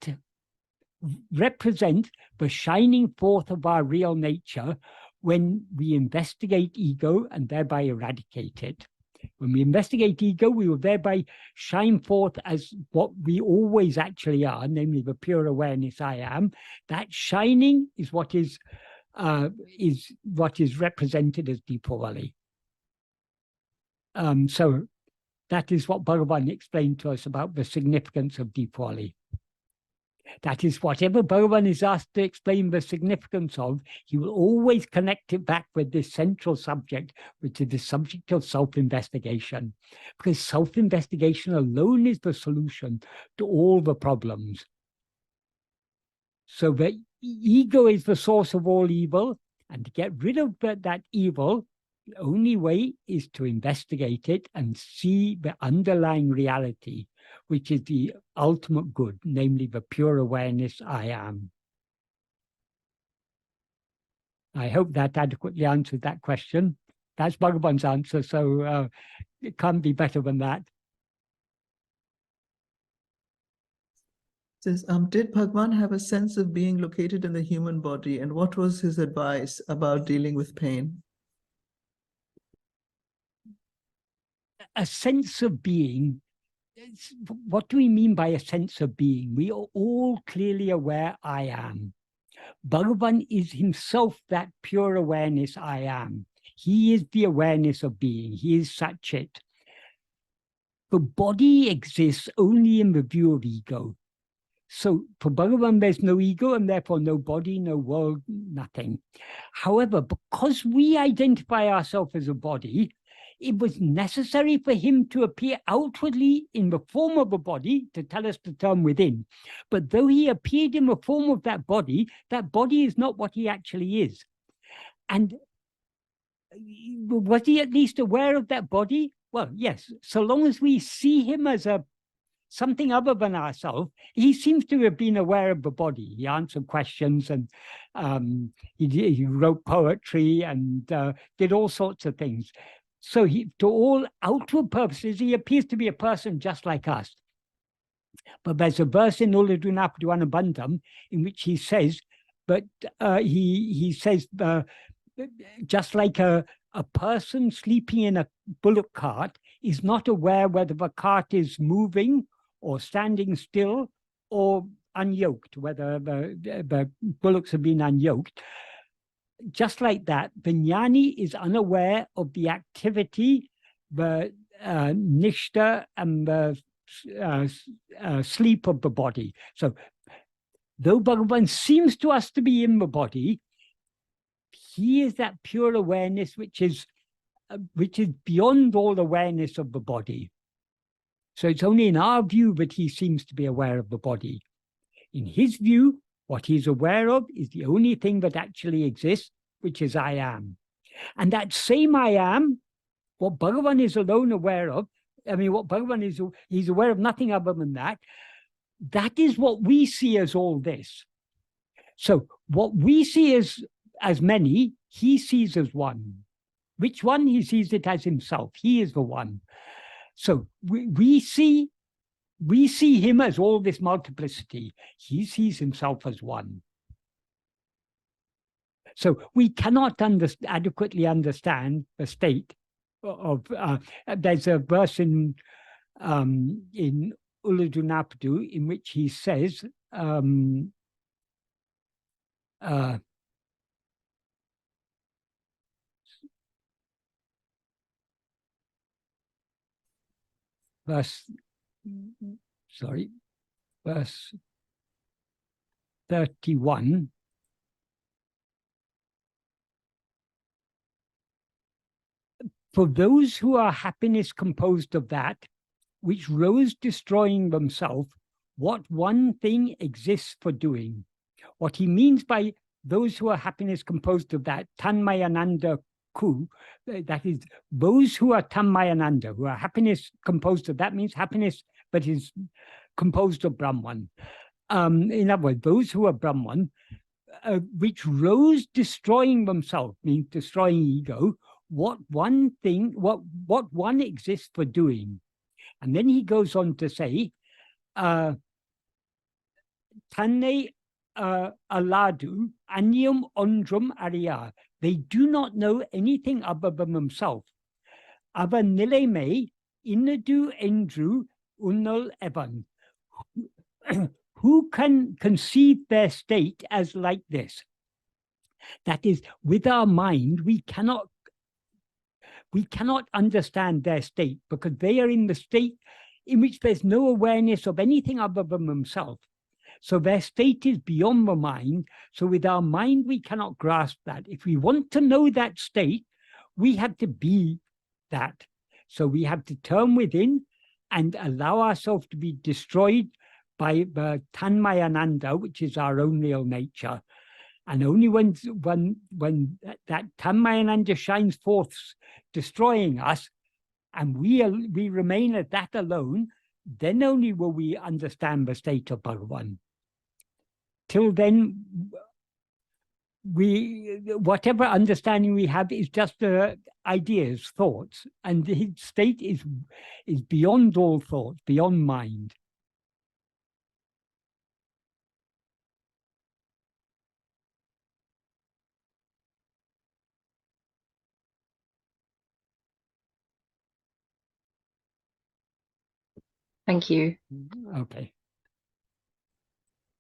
represent the shining forth of our real nature when we investigate ego and thereby eradicate it. When we investigate ego, we will thereby shine forth as what we always actually are, namely the pure awareness I am. That shining is what is represented as Deepavali. So that is what Bhagavan explained to us about the significance of Deepavali. That is, whatever Bhagavan is asked to explain the significance of, he will always connect it back with this central subject, which is the subject of self-investigation. Because self-investigation alone is the solution to all the problems. So the ego is the source of all evil, and to get rid of that evil, the only way is to investigate it and see the underlying reality, which is the ultimate good, namely the pure awareness I am. I hope that adequately answered that question. That's Bhagavan's answer, so it can't be better than that. Says, did Bhagavan have a sense of being located in the human body, and what was his advice about dealing with pain? A sense of being. What do we mean by a sense of being? We are all clearly aware I am. Bhagavan is himself that pure awareness I am. He is the awareness of being. He is Satchit. The body exists only in the view of ego. So for Bhagavan, there's no ego and therefore no body, no world, nothing. However, because we identify ourselves as a body, it was necessary for him to appear outwardly in the form of a body to tell us to turn within. But though he appeared in the form of that body is not what he actually is. And was he at least aware of that body? Well, yes, so long as we see him as something other than ourselves, he seems to have been aware of the body. He answered questions and he wrote poetry and did all sorts of things. So to all outward purposes, he appears to be a person just like us. But there's a verse in Ulladunnapadu Anubandham in which he says, but he says, just like a person sleeping in a bullock cart is not aware whether the cart is moving or standing still or unyoked, whether the bullocks have been unyoked. Just like that, the jnani is unaware of the activity, the nishta and the sleep of the body. So though Bhagavan seems to us to be in the body, he is that pure awareness which is beyond all awareness of the body. So it's only in our view that he seems to be aware of the body. In his view, what he's aware of is the only thing that actually exists, which is I am. And that same I am, what Bhagavan is alone aware of, what Bhagavan is, he's aware of nothing other than that. That is what we see as all this. So what we see as many, he sees as one. Which one? He sees it as himself. He is the one. So we see him as all this multiplicity. He sees himself as one. So we cannot adequately understand the state of. There's a verse in Ulladunnapadu in which he says, verse 31. For those who are happiness composed of that, which rose destroying themselves, what one thing exists for doing? What he means by those who are happiness composed of that, Tanmayananda Ku, that is, those who are Tanmayananda, who are happiness composed of that, means happiness that is composed of Brahman. In other words, those who are Brahman, which rose destroying themselves, means destroying ego, what one one exists for doing. And then he goes on to say, Tanne aladu anyam ondrum ariya. They do not know anything other than themselves. Ava nileme inadu endru unnal evan. Who can conceive their state as like this? That is, with our mind, we cannot understand their state because they are in the state in which there's no awareness of anything other than themselves. So their state is beyond the mind. So with our mind, we cannot grasp that. If we want to know that state, we have to be that. So we have to turn within and allow ourselves to be destroyed by the Tanmayananda, which is our own real nature. And only when that Tanmayananda shines forth, destroying us, and we remain at that alone, then only will we understand the state of Bhagavan. Till then, whatever understanding we have is just ideas, thoughts, and his state is beyond all thoughts, beyond mind. Thank you. Okay.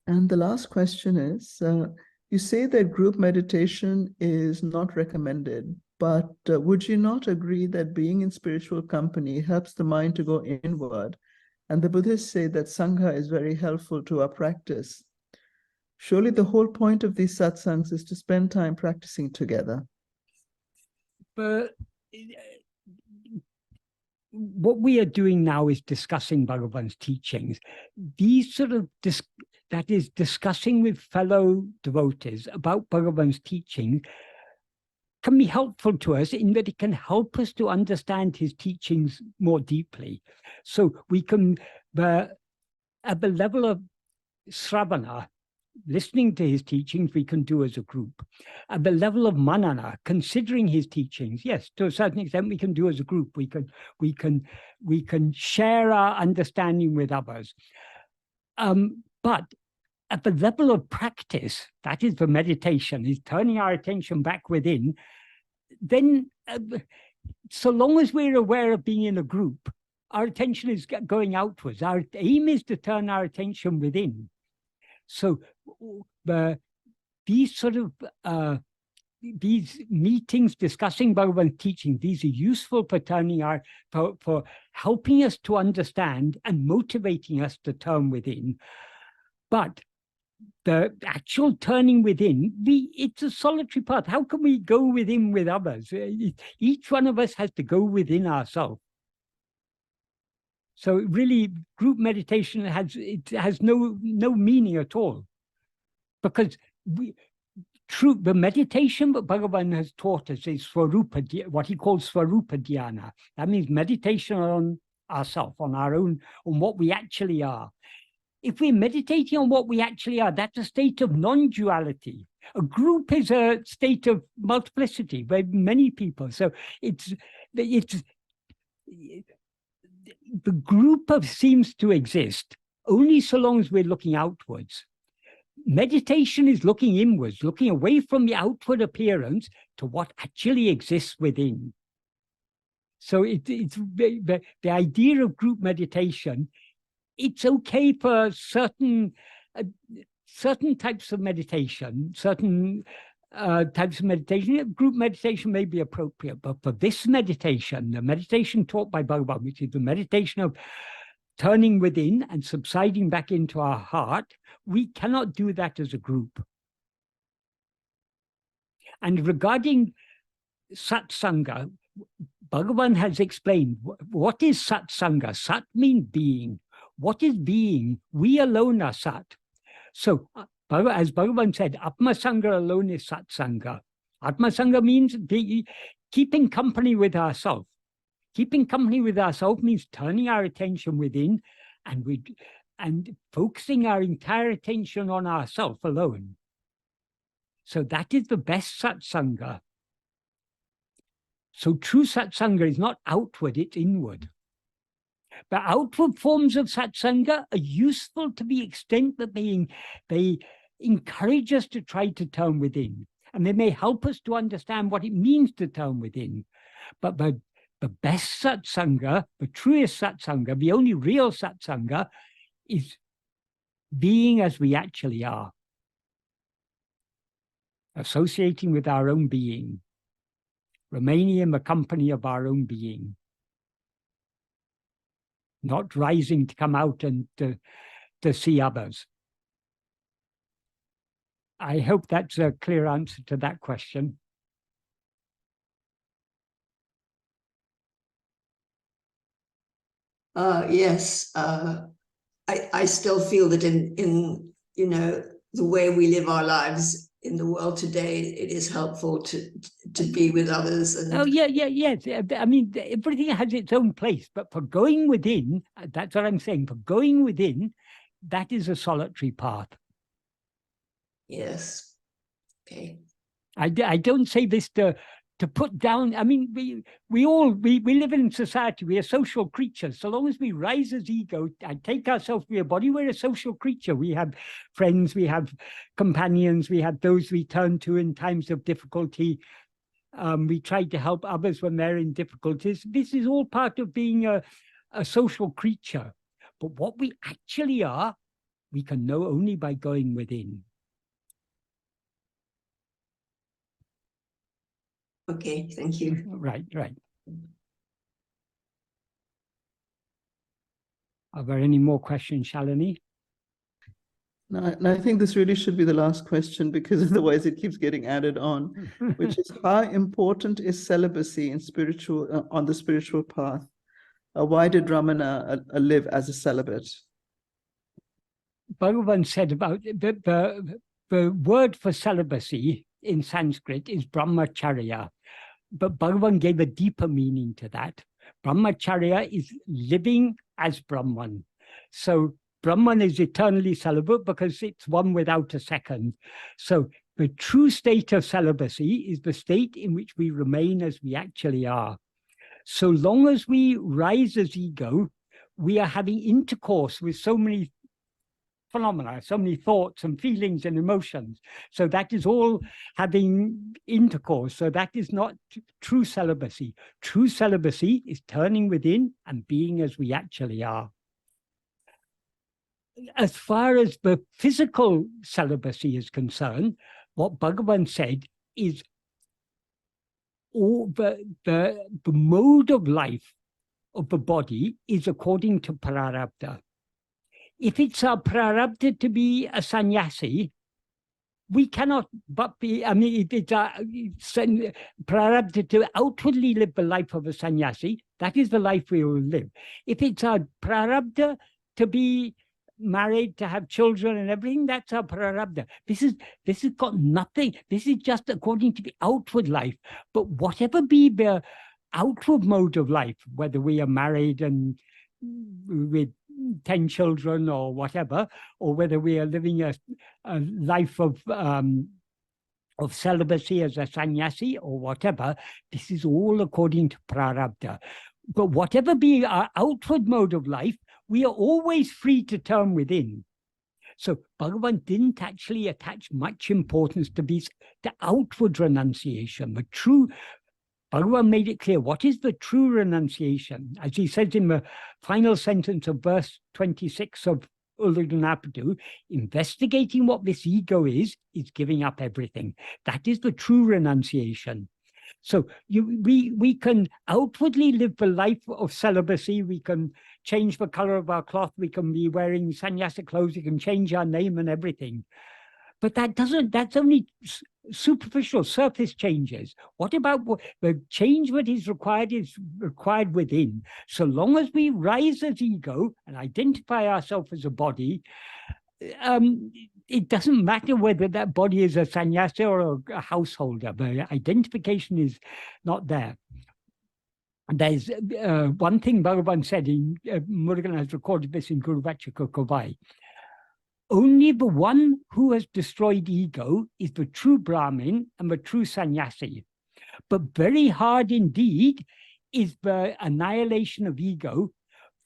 And the last question is, you say that group meditation is not recommended, but would you not agree that being in spiritual company helps the mind to go inward? And the Buddhists say that Sangha is very helpful to our practice. Surely the whole point of these satsangs is to spend time practicing together. But what we are doing now is discussing Bhagavan's teachings. These sort of that is discussing with fellow devotees about Bhagavan's teaching can be helpful to us in that it can help us to understand his teachings more deeply. So we can, at the level of Sravana, listening to his teachings, we can do as a group. At the level of Manana, considering his teachings, yes, to a certain extent, we can do as a group. We can share our understanding with others. But at the level of practice, that is the meditation, is turning our attention back within, then so long as we're aware of being in a group, our attention is going outwards. Our aim is to turn our attention within. So these sort of these meetings discussing Bhagavan's teaching, these are useful for turning for helping us to understand and motivating us to turn within. But the actual turning within, it's a solitary path. How can we go within with others? Each one of us has to go within ourselves. So really, group meditation has no meaning at all, because the meditation that Bhagavan has taught us is Swarupa, what he calls Swarupa Dhyana. That means meditation on ourselves, on our own, on what we actually are. If we're meditating on what we actually are, that's a state of non-duality. A group is a state of multiplicity, where many people. So it's the group seems to exist only so long as we're looking outwards. Meditation is looking inwards, looking away from the outward appearance to what actually exists within. So it's the idea of group meditation. It's okay for certain types of meditation, group meditation may be appropriate, but for this meditation, the meditation taught by Bhagavan, which is the meditation of turning within and subsiding back into our heart, we cannot do that as a group. And regarding Satsanga, Bhagavan has explained what is Satsanga. Sat means being. What is being? We alone are Sat. So, as Bhagavan said, Atma Sangha alone is Satsanga. Atma Sangha means keeping company with ourselves. Keeping company with ourselves means turning our attention within and focusing our entire attention on ourselves alone. So that is the best Satsanga. So true Satsanga is not outward, it's inward. But outward forms of Satsanga are useful to the extent that they encourage us to try to turn within. And they may help us to understand what it means to turn within. But the best Satsanga, the truest Satsanga, the only real Satsanga is being as we actually are. Associating with our own being. Remaining in the company of our own being. Not rising to come out and to see others. I hope that's a clear answer to that question. Yes, I still feel that in the way we live our lives in the world today, it is helpful to be with others. And oh yes. I mean, everything has its own place, but for going within, that's what I'm saying. For going within, that is a solitary path. yes, okay. I don't say this to put down. I mean, we live in society. We are social creatures. So long as we rise as ego and take ourselves to a body, we're a social creature. We have friends, we have companions, we have those we turn to in times of difficulty. We try to help others when they're in difficulties. This is all part of being a social creature. But what we actually are, we can know only by going within. Okay, thank you. Right. Are there any more questions, Shalini? No, I think this really should be the last question, because otherwise it keeps getting added on, which is, how important is celibacy in on the spiritual path? Why did Ramana live as a celibate? Bhagavan said about the word for celibacy in Sanskrit is brahmacharya, but Bhagavan gave a deeper meaning to that. Brahmacharya is living as Brahman. So Brahman is eternally celibate because it's one without a second. So the true state of celibacy is the state in which we remain as we actually are. So long as we rise as ego, we are having intercourse with so many phenomena, so many thoughts and feelings and emotions. So that is all having intercourse. So that is not true celibacy. True celibacy is turning within and being as we actually are. As far as the physical celibacy is concerned, what Bhagavan said is all the mode of life of the body is according to prarabdha. If it's our prarabdha to be a sannyasi, we cannot but be, I mean, if it's our prarabdha to outwardly live the life of a sannyasi, that is the life we will live. If it's our prarabdha to be married, to have children and everything, that's our prarabdha. This has got nothing. This is just according to the outward life. But whatever be the outward mode of life, whether we are married and with 10 children or whatever, or whether we are living a life of celibacy as a sannyasi or whatever, this is all according to prarabdha. But whatever be our outward mode of life, we are always free to turn within. So Bhagavan didn't actually attach much importance to the outward renunciation. The true, Bhagavan made it clear, what is the true renunciation? As he says in the final sentence of verse 26 of Ulladu, investigating what this ego is giving up everything. That is the true renunciation. So we can outwardly live the life of celibacy. We can change the color of our cloth. We can be wearing sannyasa clothes. We can change our name and everything. But that's only superficial, surface changes. What about the change that is required within? So long as we rise as ego and identify ourselves as a body, it doesn't matter whether that body is a sannyasa or a householder. The identification is not there. There's one thing Bhagavan said, Murugan has recorded this in Guru Vachaka Kovai. Only the one who has destroyed ego is the true Brahmin and the true sannyasi. But very hard indeed is the annihilation of ego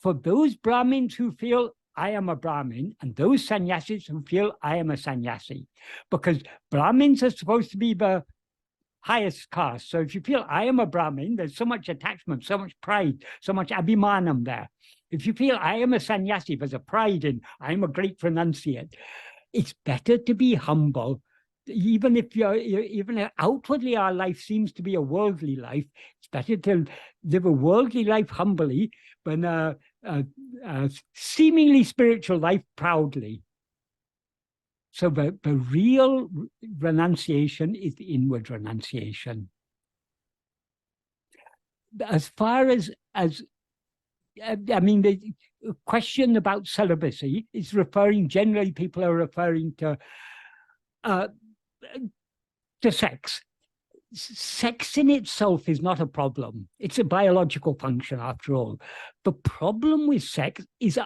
for those Brahmins who feel I am a Brahmin, and those sannyasis who feel I am a sannyasi. Because Brahmins are supposed to be the highest caste. So if you feel I am a Brahmin, there's so much attachment, so much pride, so much abhimanam there. If you feel I am a sannyasi, there's a pride in I am a great renunciate. It's better to be humble. Even if even outwardly our life seems to be a worldly life, it's better to live a worldly life humbly than a seemingly spiritual life proudly. So the real renunciation is the inward renunciation. As far as I mean, the question about celibacy is referring, generally people are referring to sex. sex in itself is not a problem. It's a biological function after all. The problem with sex is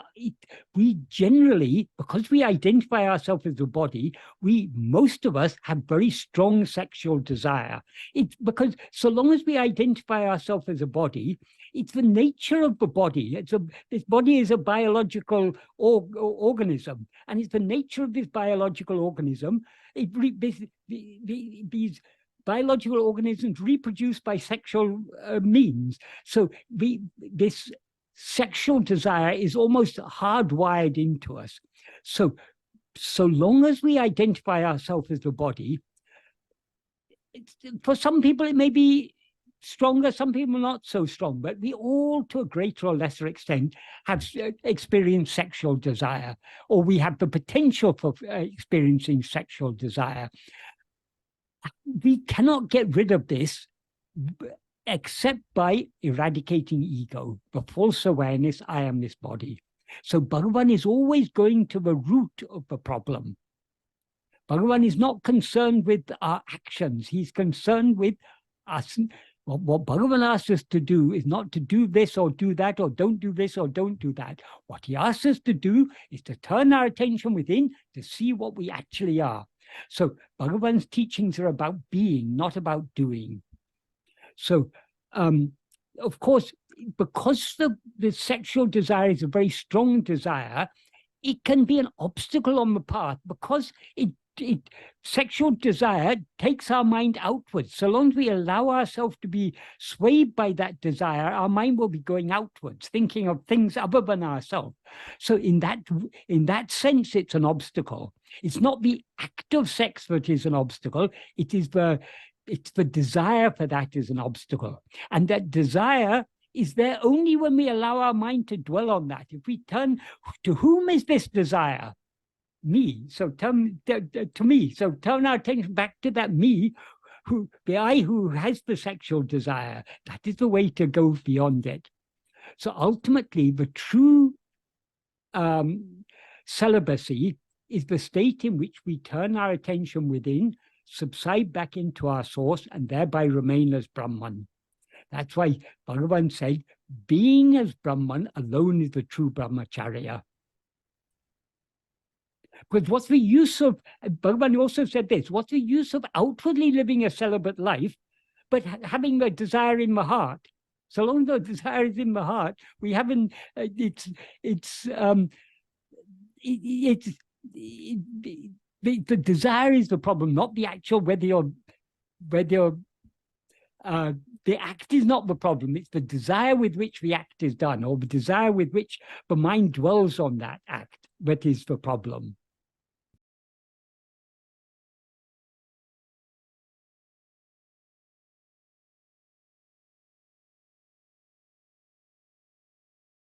we generally, because we identify ourselves as a body, most of us have very strong sexual desire. It's because so long as we identify ourselves as a body, it's the nature of the body. This body is a biological organism, and it's the nature of this biological organism. These biological organisms reproduce by sexual means. So this sexual desire is almost hardwired into us. So long as we identify ourselves as a body, for some people it may be stronger, some people not so strong, but we all, to a greater or lesser extent, have experienced sexual desire, or we have the potential for experiencing sexual desire. We cannot get rid of this except by eradicating ego, the false awareness, I am this body. So Bhagavan is always going to the root of the problem. Bhagavan is not concerned with our actions. He's concerned with us. What Bhagavan asks us to do is not to do this or do that, or don't do this or don't do that. What he asks us to do is to turn our attention within to see what we actually are. So Bhagavan's teachings are about being, not about doing. So, of course, because the sexual desire is a very strong desire, it can be an obstacle on the path, because sexual desire takes our mind outwards. So long as we allow ourselves to be swayed by that desire, our mind will be going outwards, thinking of things other than ourselves. So in that sense, it's an obstacle. It's not the act of sex that is an obstacle. It's the desire for that is an obstacle. And that desire is there only when we allow our mind to dwell on that. If we turn, to whom is this desire? Me. So turn to me. So turn our attention back to that me, the I who has the sexual desire. That is the way to go beyond it. So ultimately, the true celibacy is the state in which we turn our attention within, subside back into our source, and thereby remain as Brahman. That's why Bhagavan said, being as Brahman alone is the true brahmacharya. Because what's the use of, Bhagavan also said this, what's the use of outwardly living a celibate life, but having the desire in the heart? So long as the desire is in the heart, we haven't, the desire is the problem, not the actual, the act is not the problem, it's the desire with which the act is done, or the desire with which the mind dwells on that act that is the problem.